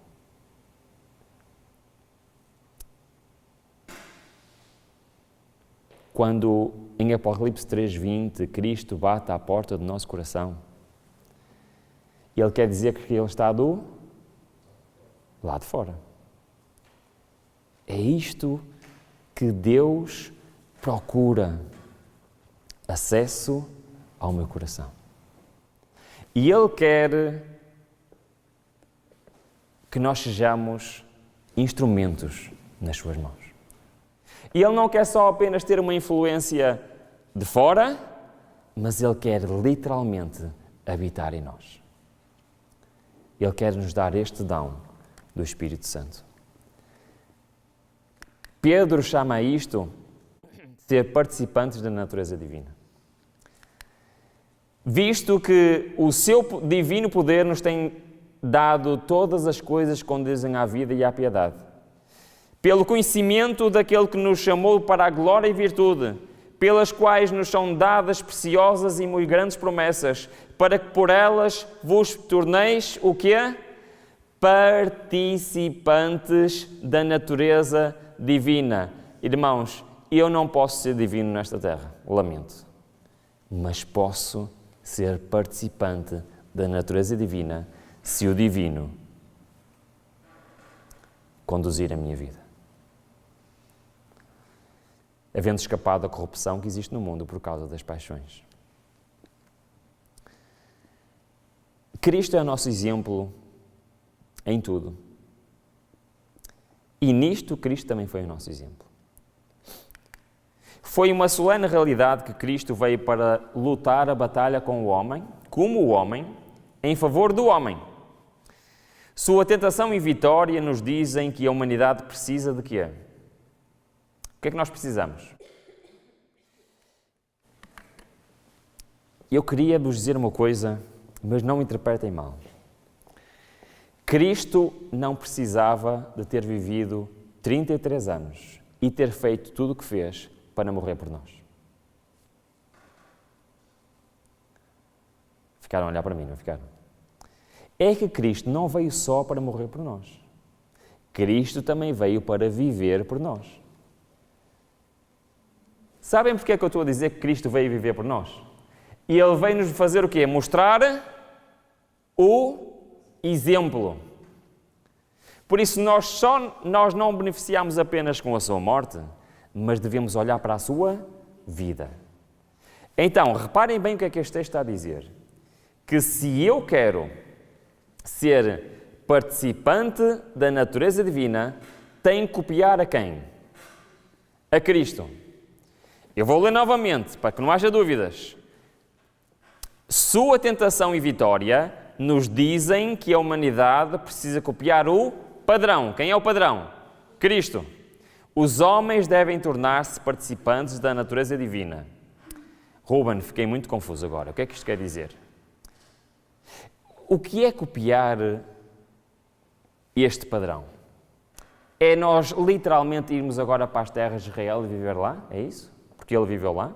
Quando em Apocalipse 3:20 Cristo bate à porta do nosso coração, Ele quer dizer que Ele está do lado de fora. É isto que Deus procura, acesso ao meu coração. E Ele quer que nós sejamos instrumentos nas suas mãos. E Ele não quer só apenas ter uma influência de fora, mas Ele quer literalmente habitar em nós. Ele quer nos dar este dom do Espírito Santo. Pedro chama isto de ser participantes da natureza divina. Visto que o seu divino poder nos tem dado todas as coisas que conduzem à vida e à piedade. Pelo conhecimento daquele que nos chamou para a glória e virtude, pelas quais nos são dadas preciosas e muito grandes promessas, para que por elas vos torneis o quê? Participantes da natureza divina. Irmãos, eu não posso ser divino nesta terra, lamento, mas posso ser participante da natureza divina se o divino conduzir a minha vida. Havendo escapado da corrupção que existe no mundo por causa das paixões. Cristo é o nosso exemplo em tudo. E nisto Cristo também foi o nosso exemplo. Foi uma solene realidade que Cristo veio para lutar a batalha com o homem, como o homem, em favor do homem. Sua tentação e vitória nos dizem que a humanidade precisa de quê? O que é que nós precisamos? Eu queria vos dizer uma coisa, mas não me interpretem mal. Cristo não precisava de ter vivido 33 anos e ter feito tudo o que fez para morrer por nós. Ficaram a olhar para mim, não ficaram? É que Cristo não veio só para morrer por nós. Cristo também veio para viver por nós. Sabem porque é que eu estou a dizer que Cristo veio viver por nós? E Ele veio nos fazer o quê? Mostrar o exemplo. Por isso, nós não beneficiamos apenas com a sua morte, mas devemos olhar para a sua vida. Então, reparem bem o que é que este texto está a dizer. Que se eu quero ser participante da natureza divina, tenho que copiar a quem? A Cristo. Eu vou ler novamente, para que não haja dúvidas. Sua tentação e vitória nos dizem que a humanidade precisa copiar o padrão. Quem é o padrão? Cristo. Os homens devem tornar-se participantes da natureza divina. Ruben, fiquei muito confuso agora. O que é que isto quer dizer? O que é copiar este padrão? É nós literalmente irmos agora para as terras de Israel e viver lá? É isso? Porque ele viveu lá?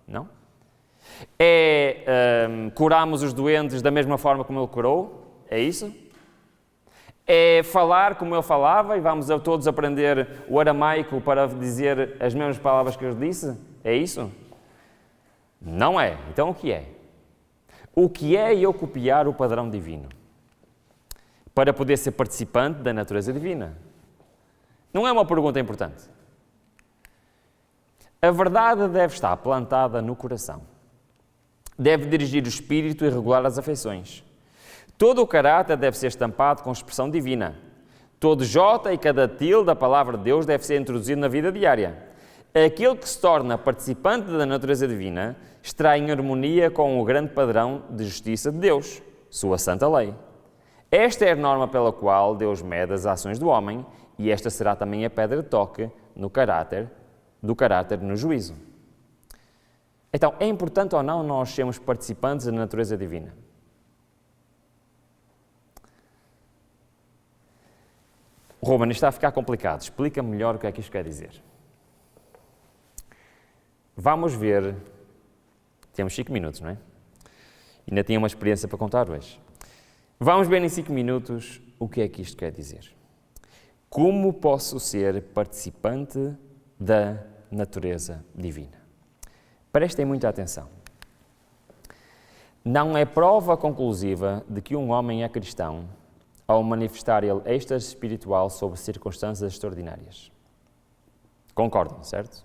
Não? É curarmos os doentes da mesma forma como ele curou? É isso? É falar como ele falava e vamos todos aprender o aramaico para dizer as mesmas palavras que ele disse? É isso? Não é. Então o que é? O que é eu copiar o padrão divino? Para poder ser participante da natureza divina? Não é uma pergunta importante. A verdade deve estar plantada no coração. Deve dirigir o espírito e regular as afeições. Todo o caráter deve ser estampado com expressão divina. Todo jota e cada til da palavra de Deus deve ser introduzido na vida diária. Aquele que se torna participante da natureza divina estará em harmonia com o grande padrão de justiça de Deus, sua santa lei. Esta é a norma pela qual Deus mede as ações do homem e esta será também a pedra de toque do caráter no juízo. Então, é importante ou não nós sermos participantes da natureza divina? Ruben, isto está a ficar complicado. Explica melhor o que é que isto quer dizer. Vamos ver. Temos 5 minutos, não é? Ainda tinha uma experiência para contar hoje. Vamos ver em 5 minutos o que é que isto quer dizer. Como posso ser participante da natureza divina? Prestem muita atenção. Não é prova conclusiva de que um homem é cristão ao manifestar ele êxtase espiritual sobre circunstâncias extraordinárias. Concordam, certo?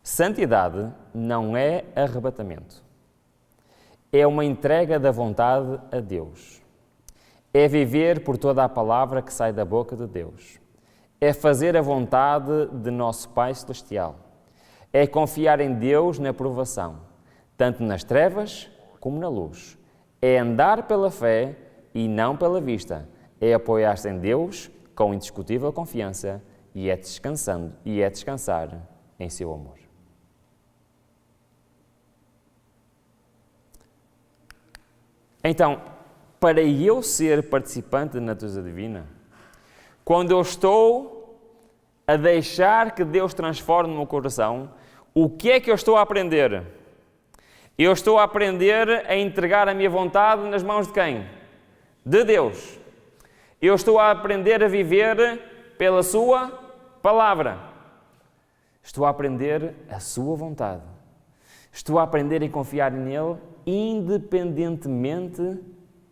Santidade não é arrebatamento. É uma entrega da vontade a Deus. É viver por toda a palavra que sai da boca de Deus. É fazer a vontade de nosso Pai Celestial. É confiar em Deus na provação, tanto nas trevas como na luz. É andar pela fé e não pela vista. É apoiar-se em Deus com indiscutível confiança e é descansar em seu amor. Então, para eu ser participante da natureza divina, quando eu estou a deixar que Deus transforme o meu coração, O que é que eu estou a aprender? Eu estou a aprender a entregar a minha vontade nas mãos de quem? De Deus. Eu estou a aprender a viver pela Sua palavra. Estou a aprender a Sua vontade. Estou a aprender a confiar nele independentemente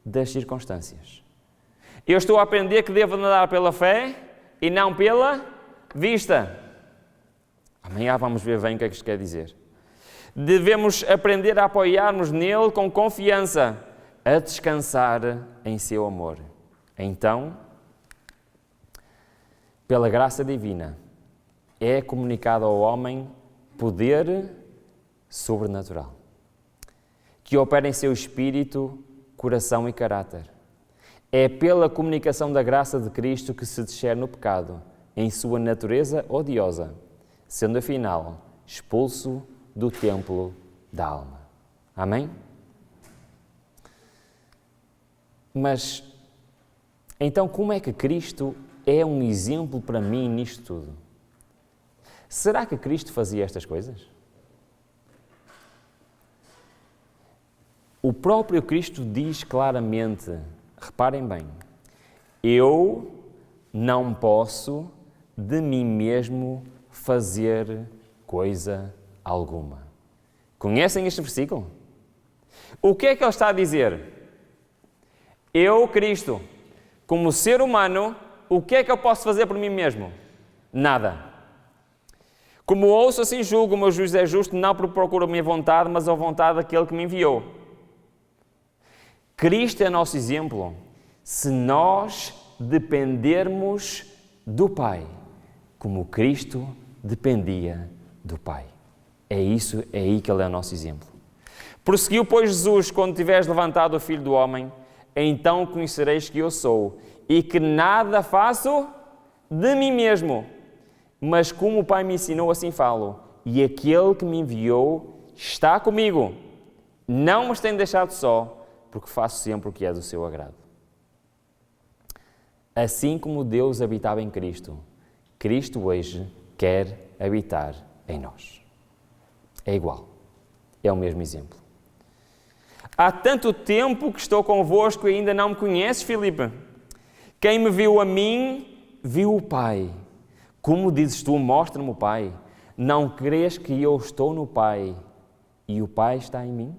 das circunstâncias. Eu estou a aprender que devo andar pela fé e não pela vista. Amanhã vamos ver bem o que é que isto quer dizer. Devemos aprender a apoiar-nos nele com confiança, a descansar em seu amor. Então, pela graça divina, é comunicado ao homem poder sobrenatural, que opera em seu espírito, coração e caráter. É pela comunicação da graça de Cristo que se discerne o pecado, em sua natureza odiosa, sendo afinal expulso do templo da alma. Amém? Mas, então, como é que Cristo é um exemplo para mim nisto tudo? Será que Cristo fazia estas coisas? O próprio Cristo diz claramente, reparem bem, eu não posso de mim mesmo fazer coisa alguma. Conhecem este versículo? O que é que ele está a dizer? Eu, Cristo, como ser humano, o que é que eu posso fazer por mim mesmo? Nada. Como ouço, assim julgo, o meu juízo é justo, não procuro a minha vontade, mas a vontade daquele que me enviou. Cristo é nosso exemplo. Se nós dependermos do Pai, como Cristo dependia do Pai. É isso, é aí que Ele é o nosso exemplo. Prosseguiu, pois, Jesus, quando tiveres levantado o Filho do Homem, então conhecereis que eu sou, e que nada faço de mim mesmo, mas como o Pai me ensinou, assim falo, e aquele que me enviou está comigo. Não me tem deixado só, porque faço sempre o que é do seu agrado. Assim como Deus habitava em Cristo, Cristo hoje quer habitar em nós. É igual. É o mesmo exemplo. Há tanto tempo que estou convosco e ainda não me conheces, Filipe? Quem me viu a mim, viu o Pai. Como dizes tu, mostra-me o Pai. Não crês que eu estou no Pai e o Pai está em mim?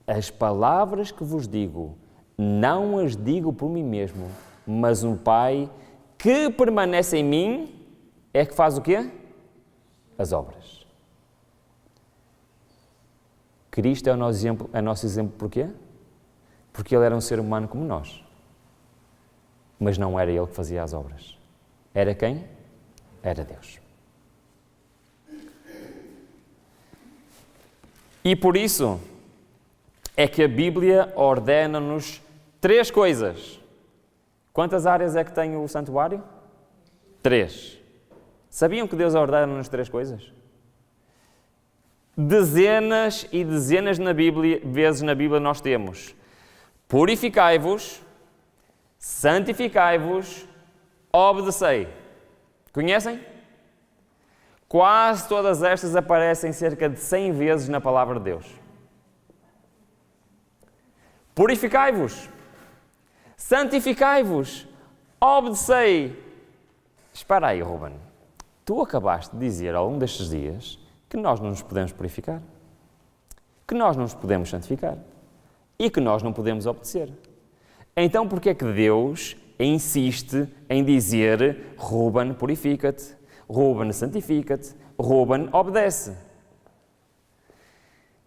As palavras que vos digo, não as digo por mim mesmo, mas o Pai que permanece em mim é que faz o quê? As obras. Cristo é o nosso exemplo porquê? Porque Ele era um ser humano como nós. Mas não era Ele que fazia as obras. Era quem? Era Deus. E por isso é que a Bíblia ordena-nos 3 coisas. Quantas áreas é que tem o santuário? 3. Sabiam que Deus ordena-nos 3 coisas? Dezenas e dezenas vezes na Bíblia nós temos: purificai-vos, santificai-vos, obedecei. Conhecem? Quase todas estas aparecem cerca de 100 vezes na palavra de Deus. Purificai-vos, santificai-vos, obedecei. Espera aí, Ruben. Tu acabaste de dizer ao longo destes dias que nós não nos podemos purificar, que nós não nos podemos santificar e que nós não podemos obedecer. Então, por que é que Deus insiste em dizer: Ruben, purifica-te, Ruben, santifica-te, Ruben, obedece?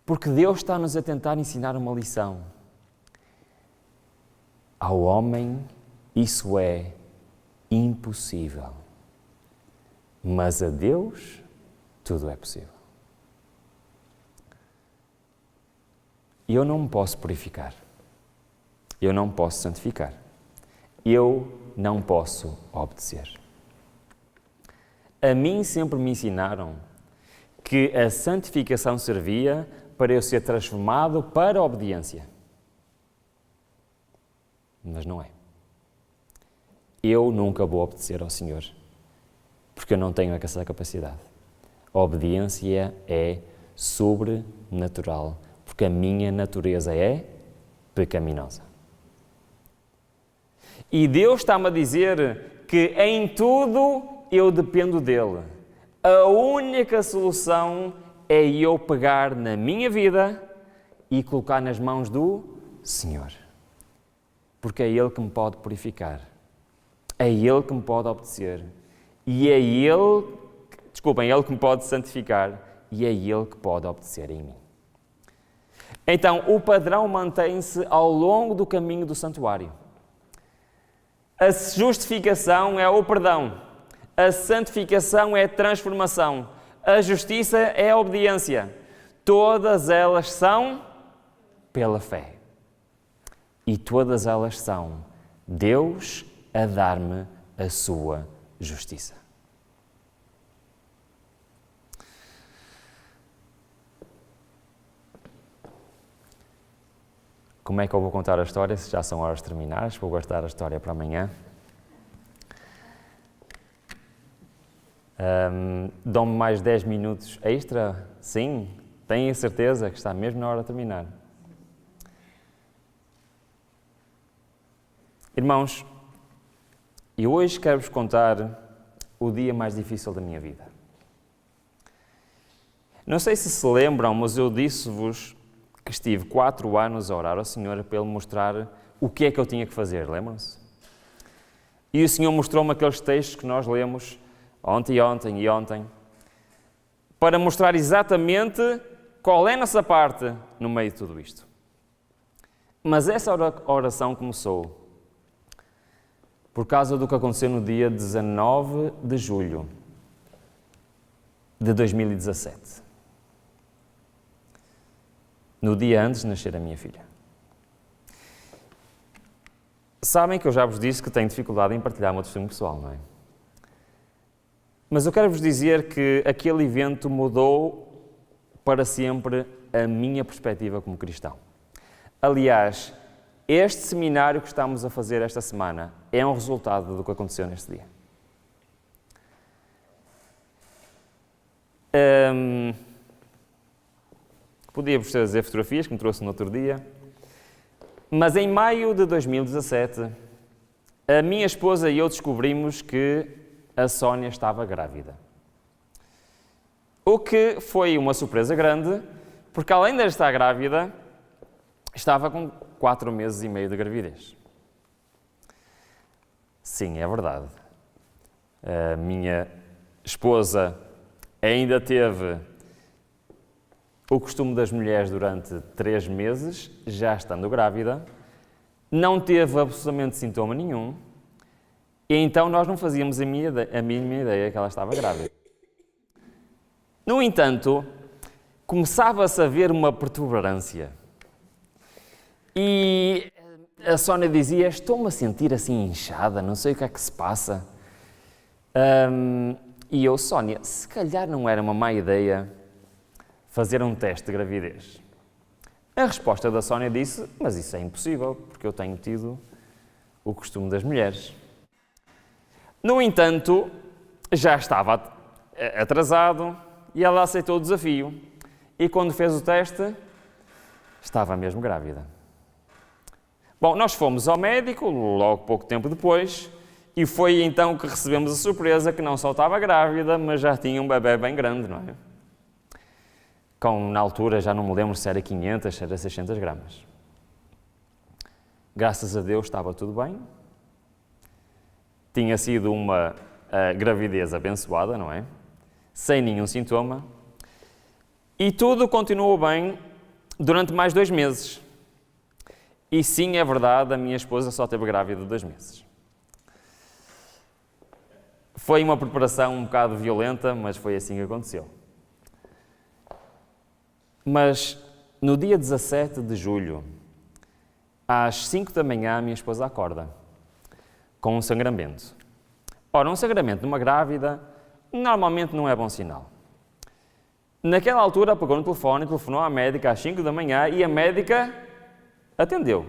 Porque Deus está-nos a tentar ensinar uma lição. Ao homem isso é impossível, mas a Deus tudo é possível. Eu não me posso purificar, eu não posso santificar, eu não posso obedecer. A mim sempre me ensinaram que a santificação servia para eu ser transformado para a obediência. Mas não é. Eu nunca vou obedecer ao Senhor, porque eu não tenho essa capacidade. A obediência é sobrenatural, porque a minha natureza é pecaminosa. E Deus está-me a dizer que em tudo eu dependo dele. A única solução é eu pegar na minha vida e colocar nas mãos do Senhor. Porque é Ele que me pode purificar. É Ele que me pode obedecer. E é Ele que me pode santificar. E é Ele que pode obedecer em mim. Então, o padrão mantém-se ao longo do caminho do santuário. A justificação é o perdão. A santificação é a transformação. A justiça é a obediência. Todas elas são pela fé. E todas elas são Deus a dar-me a sua justiça. Como é que eu vou contar a história se já são horas terminadas? Vou guardar a história para amanhã. Dão-me mais 10 minutos extra? Sim, tenho certeza que está mesmo na hora de terminar. Irmãos, eu hoje quero-vos contar o dia mais difícil da minha vida. Não sei se lembram, mas eu disse-vos que estive 4 anos a orar ao Senhor para Ele mostrar o que é que eu tinha que fazer, lembram-se? E o Senhor mostrou-me aqueles textos que nós lemos ontem, para mostrar exatamente qual é a nossa parte no meio de tudo isto. Mas essa oração começou por causa do que aconteceu no dia 19 de julho de 2017. No dia antes de nascer a minha filha. Sabem que eu já vos disse que tenho dificuldade em partilhar o meu testemunho pessoal, não é? Mas eu quero vos dizer que aquele evento mudou para sempre a minha perspectiva como cristão. Aliás, este seminário que estamos a fazer esta semana é um resultado do que aconteceu neste dia. Podia-vos trazer fotografias que me trouxe no outro dia, mas em maio de 2017, a minha esposa e eu descobrimos que a Sónia estava grávida. O que foi uma surpresa grande, porque além de estar grávida, estava com 4 meses e meio de gravidez. Sim, é verdade. A minha esposa ainda teve o costume das mulheres durante 3 meses, já estando grávida, não teve absolutamente sintoma nenhum, e então nós não fazíamos a mínima ideia que ela estava grávida. No entanto, começava-se a ver uma protuberância. E a Sónia dizia, estou-me a sentir assim inchada, não sei o que é que se passa. E eu, Sónia, se calhar não era uma má ideia fazer um teste de gravidez. A resposta da Sónia disse, mas isso é impossível, porque eu tenho tido o costume das mulheres. No entanto, já estava atrasado e ela aceitou o desafio. E quando fez o teste, estava mesmo grávida. Bom, nós fomos ao médico, logo pouco tempo depois, e foi então que recebemos a surpresa que não só estava grávida, mas já tinha um bebê bem grande, não é? Na altura, já não me lembro se era 500, se era 600 gramas. Graças a Deus estava tudo bem. Tinha sido uma gravidez abençoada, não é? Sem nenhum sintoma. E tudo continuou bem durante mais 2 meses. E sim, é verdade, a minha esposa só esteve grávida 2 meses. Foi uma preparação um bocado violenta, mas foi assim que aconteceu. Mas no dia 17 de julho, às 5 da manhã, a minha esposa acorda com um sangramento. Ora, um sangramento numa grávida normalmente não é bom sinal. Naquela altura, pegou no telefone, telefonou à médica às 5 da manhã e a médica atendeu.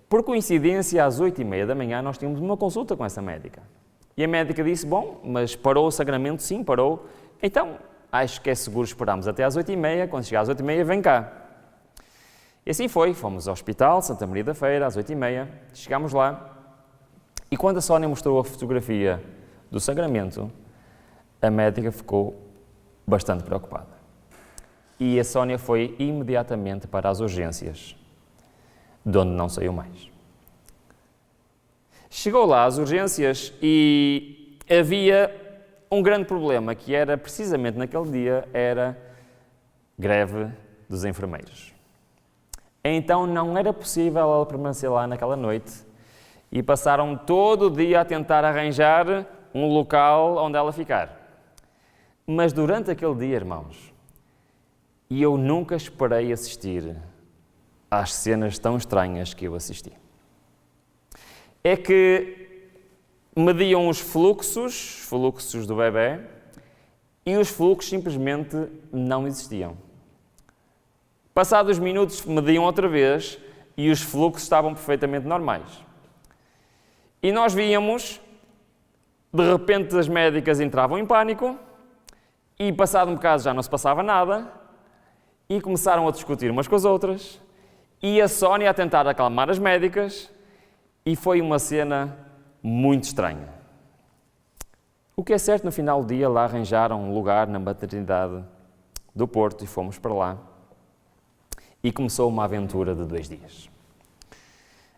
Por coincidência, às 8h30 da manhã, nós tínhamos uma consulta com essa médica. E a médica disse, bom, mas parou o sangramento? Sim, parou. Então, acho que é seguro esperarmos até às 8h30, quando chegar às 8h30 vem cá. E assim foi, fomos ao hospital, Santa Maria da Feira, às 8h30, chegámos lá, e quando a Sónia mostrou a fotografia do sangramento, a médica ficou bastante preocupada. E a Sónia foi imediatamente para as urgências, de onde não saiu mais. Chegou lá às urgências e havia um grande problema, que era, precisamente naquele dia, era greve dos enfermeiros. Então não era possível ela permanecer lá naquela noite e passaram todo o dia a tentar arranjar um local onde ela ficar. Mas durante aquele dia, irmãos, e eu nunca esperei assistir às cenas tão estranhas que eu assisti. É que mediam os fluxos do bebê, e os fluxos simplesmente não existiam. Passados minutos, mediam outra vez e os fluxos estavam perfeitamente normais. E nós víamos, de repente as médicas entravam em pânico e passado um bocado já não se passava nada e começaram a discutir umas com as outras e a Sónia a tentar acalmar as médicas e foi uma cena muito estranha. O que é certo, no final do dia lá arranjaram um lugar na maternidade do Porto e fomos para lá. E começou uma aventura de 2 dias.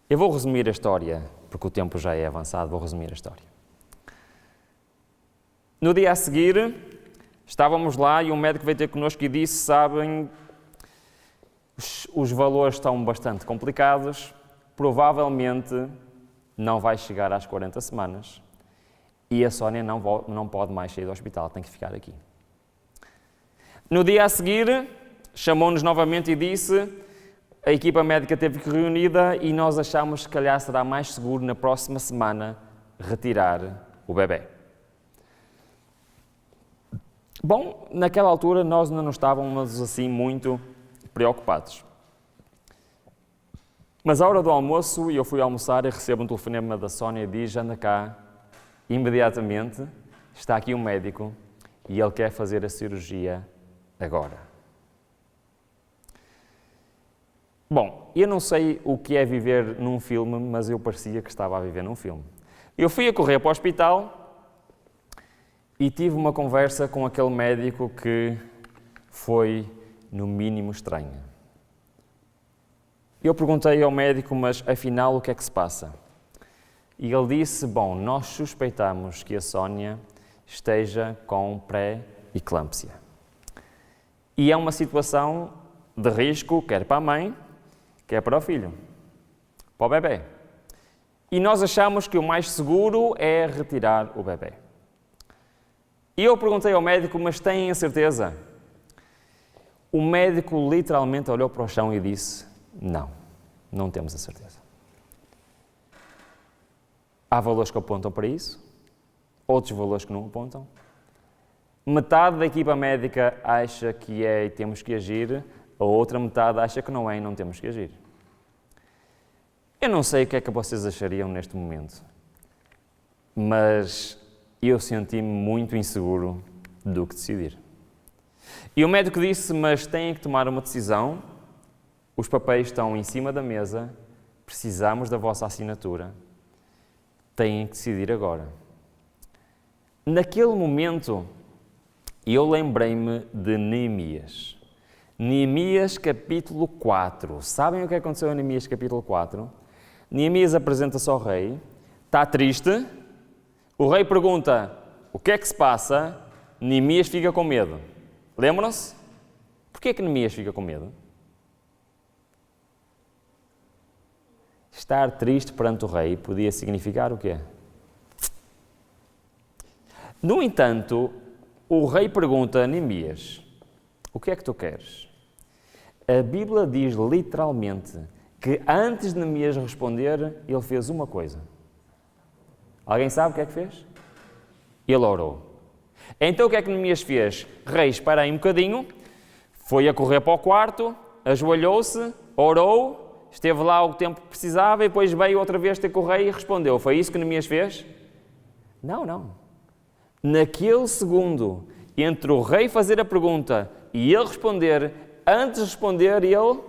Eu vou resumir a história, porque o tempo já é avançado, vou resumir a história. No dia a seguir, estávamos lá e um médico veio ter connosco e disse, sabem, os valores estão bastante complicados, provavelmente não vai chegar às 40 semanas e a Sónia não pode mais sair do hospital, tem que ficar aqui. No dia a seguir, chamou-nos novamente e disse, a equipa médica teve que reunida e nós achamos que, se calhar, será mais seguro na próxima semana retirar o bebê. Bom, naquela altura nós ainda não estávamos assim muito preocupados. Mas à hora do almoço, eu fui almoçar e recebo um telefonema da Sónia e diz, anda cá, imediatamente, está aqui um médico e ele quer fazer a cirurgia agora. Bom, eu não sei o que é viver num filme, mas eu parecia que estava a viver num filme. Eu fui a correr para o hospital e tive uma conversa com aquele médico que foi, no mínimo, estranha. Eu perguntei ao médico, mas afinal o que é que se passa? E ele disse, bom, nós suspeitamos que a Sónia esteja com pré-eclâmpsia. E é uma situação de risco, quer para a mãe, quer para o filho, para o bebê. E nós achamos que o mais seguro é retirar o bebê. E eu perguntei ao médico, mas têm a certeza? O médico literalmente olhou para o chão e disse, não temos a certeza. Há valores que apontam para isso, outros valores que não apontam. Metade da equipa médica acha que é e temos que agir, a outra metade acha que não é e não temos que agir. Eu não sei o que é que vocês achariam neste momento, mas eu senti-me muito inseguro do que decidir. E o médico disse, mas têm que tomar uma decisão, os papéis estão em cima da mesa, precisamos da vossa assinatura, têm que decidir agora. Naquele momento, eu lembrei-me de Neemias. Neemias capítulo 4. Sabem o que aconteceu em Neemias capítulo 4? Neemias apresenta-se ao rei, está triste, o rei pergunta o que é que se passa, Neemias fica com medo. Lembram-se? Porquê que Neemias fica com medo? Estar triste perante o rei podia significar o quê? No entanto, o rei pergunta a Neemias, o que é que tu queres? A Bíblia diz literalmente que antes de Neemias responder, ele fez uma coisa. Alguém sabe o que é que fez? Ele orou. Então o que é que Neemias fez? Rei, espera aí um bocadinho, foi a correr para o quarto, ajoelhou-se, orou, esteve lá o tempo que precisava e depois veio outra vez ter com o rei e respondeu. Foi isso que Neemias fez? Não. Naquele segundo, entre o rei fazer a pergunta e ele responder, antes de responder, ele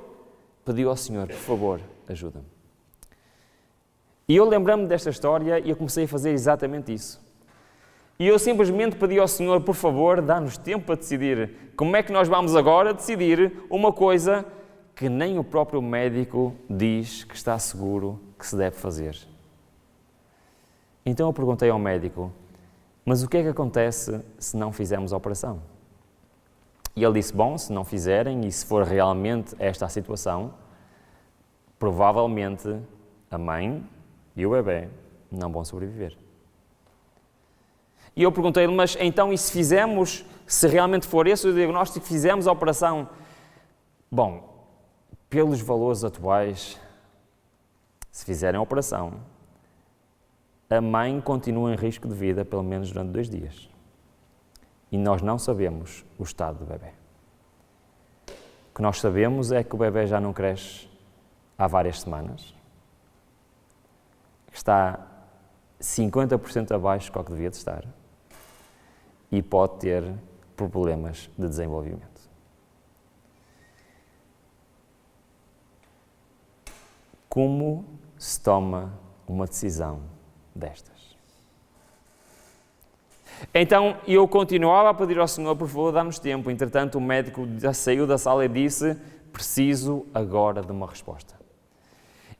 pediu ao Senhor, por favor, ajuda-me. E eu lembrei-me desta história e eu comecei a fazer exatamente isso. E eu simplesmente pedi ao Senhor, por favor, dá-nos tempo para decidir como é que nós vamos agora decidir uma coisa que nem o próprio médico diz que está seguro que se deve fazer. Então eu perguntei ao médico, mas o que é que acontece se não fizermos a operação? E ele disse, bom, se não fizerem e se for realmente esta a situação, provavelmente a mãe e o bebê não vão sobreviver. E eu perguntei-lhe, mas então e se fizermos, se realmente for esse o diagnóstico, fizermos a operação? Bom, pelos valores atuais, se fizerem a operação, a mãe continua em risco de vida pelo menos durante 2 dias. E nós não sabemos o estado do bebê. O que nós sabemos é que o bebê já não cresce há várias semanas, está 50% abaixo do que devia de estar e pode ter problemas de desenvolvimento. Como se toma uma decisão destas? Então, eu continuava a pedir ao Senhor, por favor, dá-nos tempo. Entretanto, o médico já saiu da sala e disse, preciso agora de uma resposta.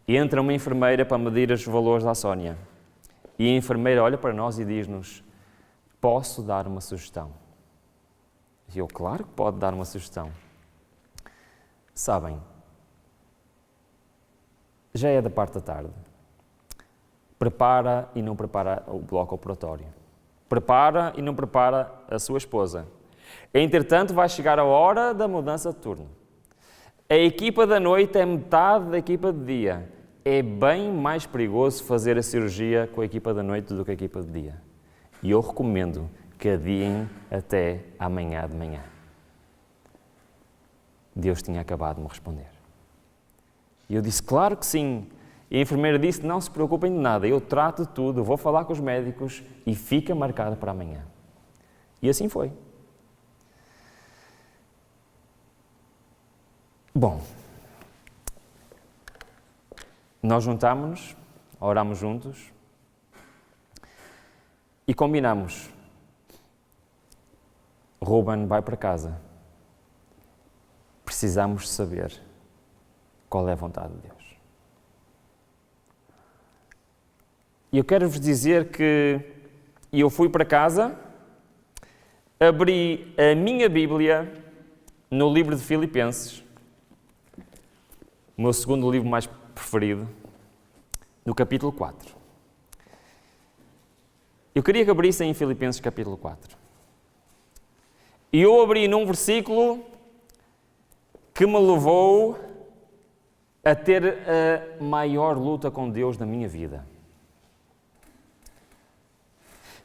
E entra uma enfermeira para medir os valores da Sónia. E a enfermeira olha para nós e diz-nos, posso dar uma sugestão? E eu, claro que pode dar uma sugestão. Sabem, já é da parte da tarde. Prepara e não prepara o bloco operatório. Prepara e não prepara a sua esposa. Entretanto, vai chegar a hora da mudança de turno. A equipa da noite é metade da equipa de dia. É bem mais perigoso fazer a cirurgia com a equipa da noite do que a equipa de dia. E eu recomendo que adiem até amanhã de manhã. Deus tinha acabado de me responder. E eu disse, claro que sim. E a enfermeira disse, não se preocupem de nada, eu trato de tudo, vou falar com os médicos e fica marcada para amanhã. E assim foi. Bom, nós juntámos-nos, orámos juntos e combinamos. Ruben vai para casa. Precisamos saber qual é a vontade de Deus. E eu quero-vos dizer que eu fui para casa, abri a minha Bíblia no livro de Filipenses, o meu segundo livro mais preferido, no capítulo 4. Eu queria que abrissem em Filipenses capítulo 4. E eu abri num versículo que me levou a ter a maior luta com Deus da minha vida.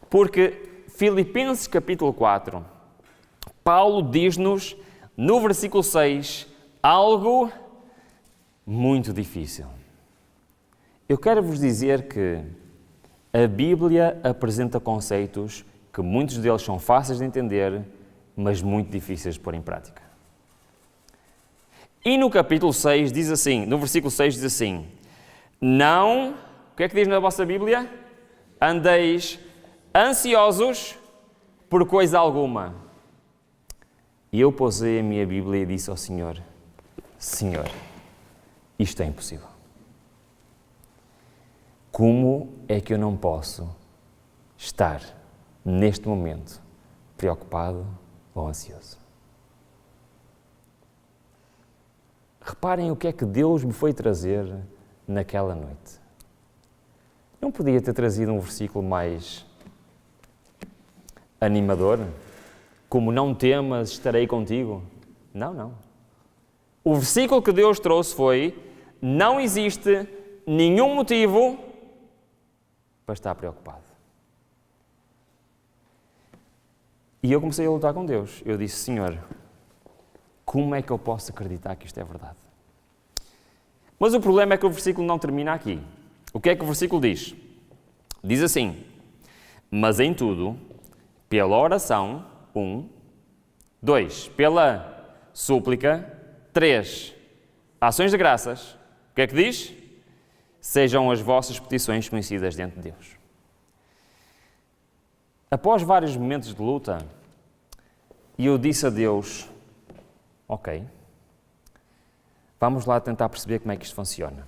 Porque Filipenses capítulo 4, Paulo diz-nos no versículo 6 algo muito difícil. Eu quero vos dizer que a Bíblia apresenta conceitos que muitos deles são fáceis de entender, mas muito difíceis de pôr em prática. E no capítulo 6 diz assim, no versículo 6 diz assim, não, o que é que diz na vossa Bíblia? Andeis ansiosos por coisa alguma. E eu posei a minha Bíblia e disse ao Senhor, Senhor, isto é impossível. Como é que eu não posso estar, neste momento, preocupado ou ansioso? Reparem o que é que Deus me foi trazer naquela noite. Não podia ter trazido um versículo mais animador? Como não temas, estarei contigo? Não. O versículo que Deus trouxe foi, não existe nenhum motivo para estar preocupado. E eu comecei a lutar com Deus. Eu disse, Senhor, como é que eu posso acreditar que isto é verdade? Mas o problema é que o versículo não termina aqui. O que é que o versículo diz? Diz assim, Mas em tudo, pela oração, 1. 2. Pela súplica, 3. Ações de graças. O que é que diz? Sejam as vossas petições conhecidas diante de Deus. Após vários momentos de luta, eu disse a Deus, ok, vamos lá tentar perceber como é que isto funciona.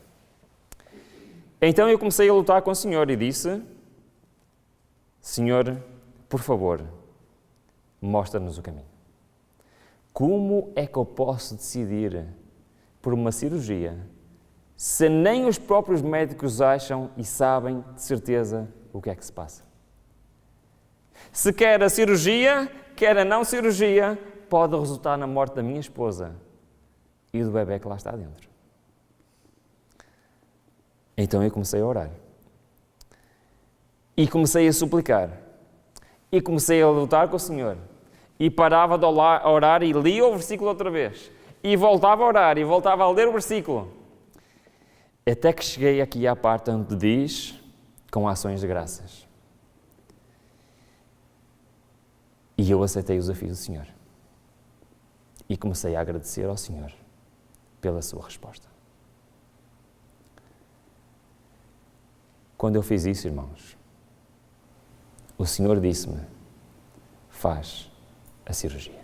Então eu comecei a lutar com o Senhor e disse, Senhor, por favor, mostra-nos o caminho. Como é que eu posso decidir por uma cirurgia se nem os próprios médicos acham e sabem de certeza o que é que se passa? Se quer a cirurgia, quer a não cirurgia, pode resultar na morte da minha esposa e do bebê que lá está dentro. Então eu comecei a orar. E comecei a suplicar. E comecei a lutar com o Senhor. E parava de orar e lia o versículo outra vez. E voltava a orar e voltava a ler o versículo. Até que cheguei aqui à parte onde diz, com ações de graças. E eu aceitei o desafio do Senhor. E comecei a agradecer ao Senhor pela sua resposta. Quando eu fiz isso, irmãos, o Senhor disse-me, faz a cirurgia.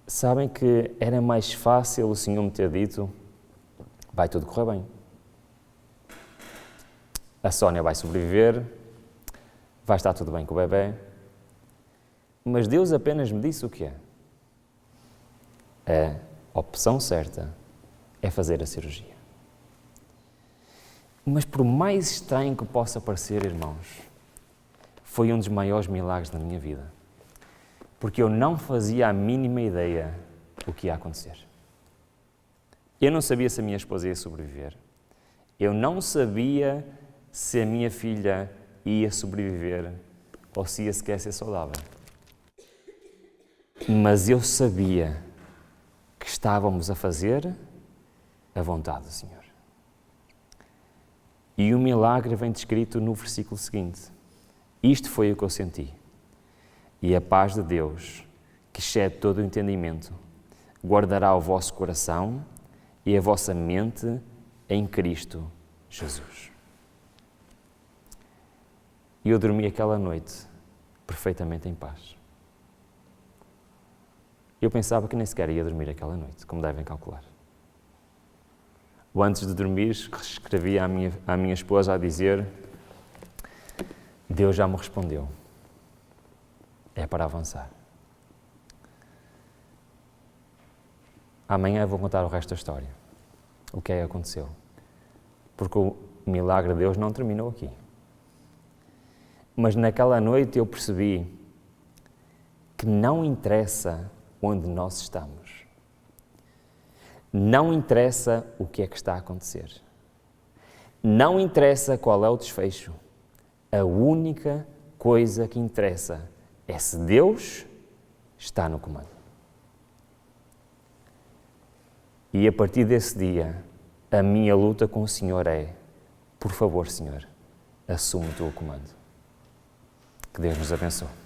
Sabem que era mais fácil o Senhor me ter dito, vai tudo correr bem. A Sónia vai sobreviver, vai estar tudo bem com o bebê. Mas Deus apenas me disse o que é. A opção certa é fazer a cirurgia. Mas por mais estranho que possa parecer, irmãos, foi um dos maiores milagres da minha vida. Porque eu não fazia a mínima ideia o que ia acontecer. Eu não sabia se a minha esposa ia sobreviver. Eu não sabia se a minha filha ia sobreviver ou se ia sequer ser saudável. Mas eu sabia que estávamos a fazer a vontade do Senhor. E o milagre vem descrito no versículo seguinte. Isto foi o que eu senti. E a paz de Deus, que excede todo o entendimento, guardará o vosso coração e a vossa mente em Cristo Jesus. E eu dormi aquela noite perfeitamente em paz. Eu pensava que nem sequer ia dormir aquela noite, como devem calcular. Antes de dormir, escrevi à minha esposa a dizer, Deus já me respondeu. É para avançar. Amanhã eu vou contar o resto da história. O que é que aconteceu. Porque o milagre de Deus não terminou aqui. Mas naquela noite eu percebi que não interessa onde nós estamos. Não interessa o que é que está a acontecer. Não interessa qual é o desfecho. A única coisa que interessa é se Deus está no comando. E a partir desse dia, a minha luta com o Senhor é, por favor, Senhor, assume o teu comando. Que Deus nos abençoe.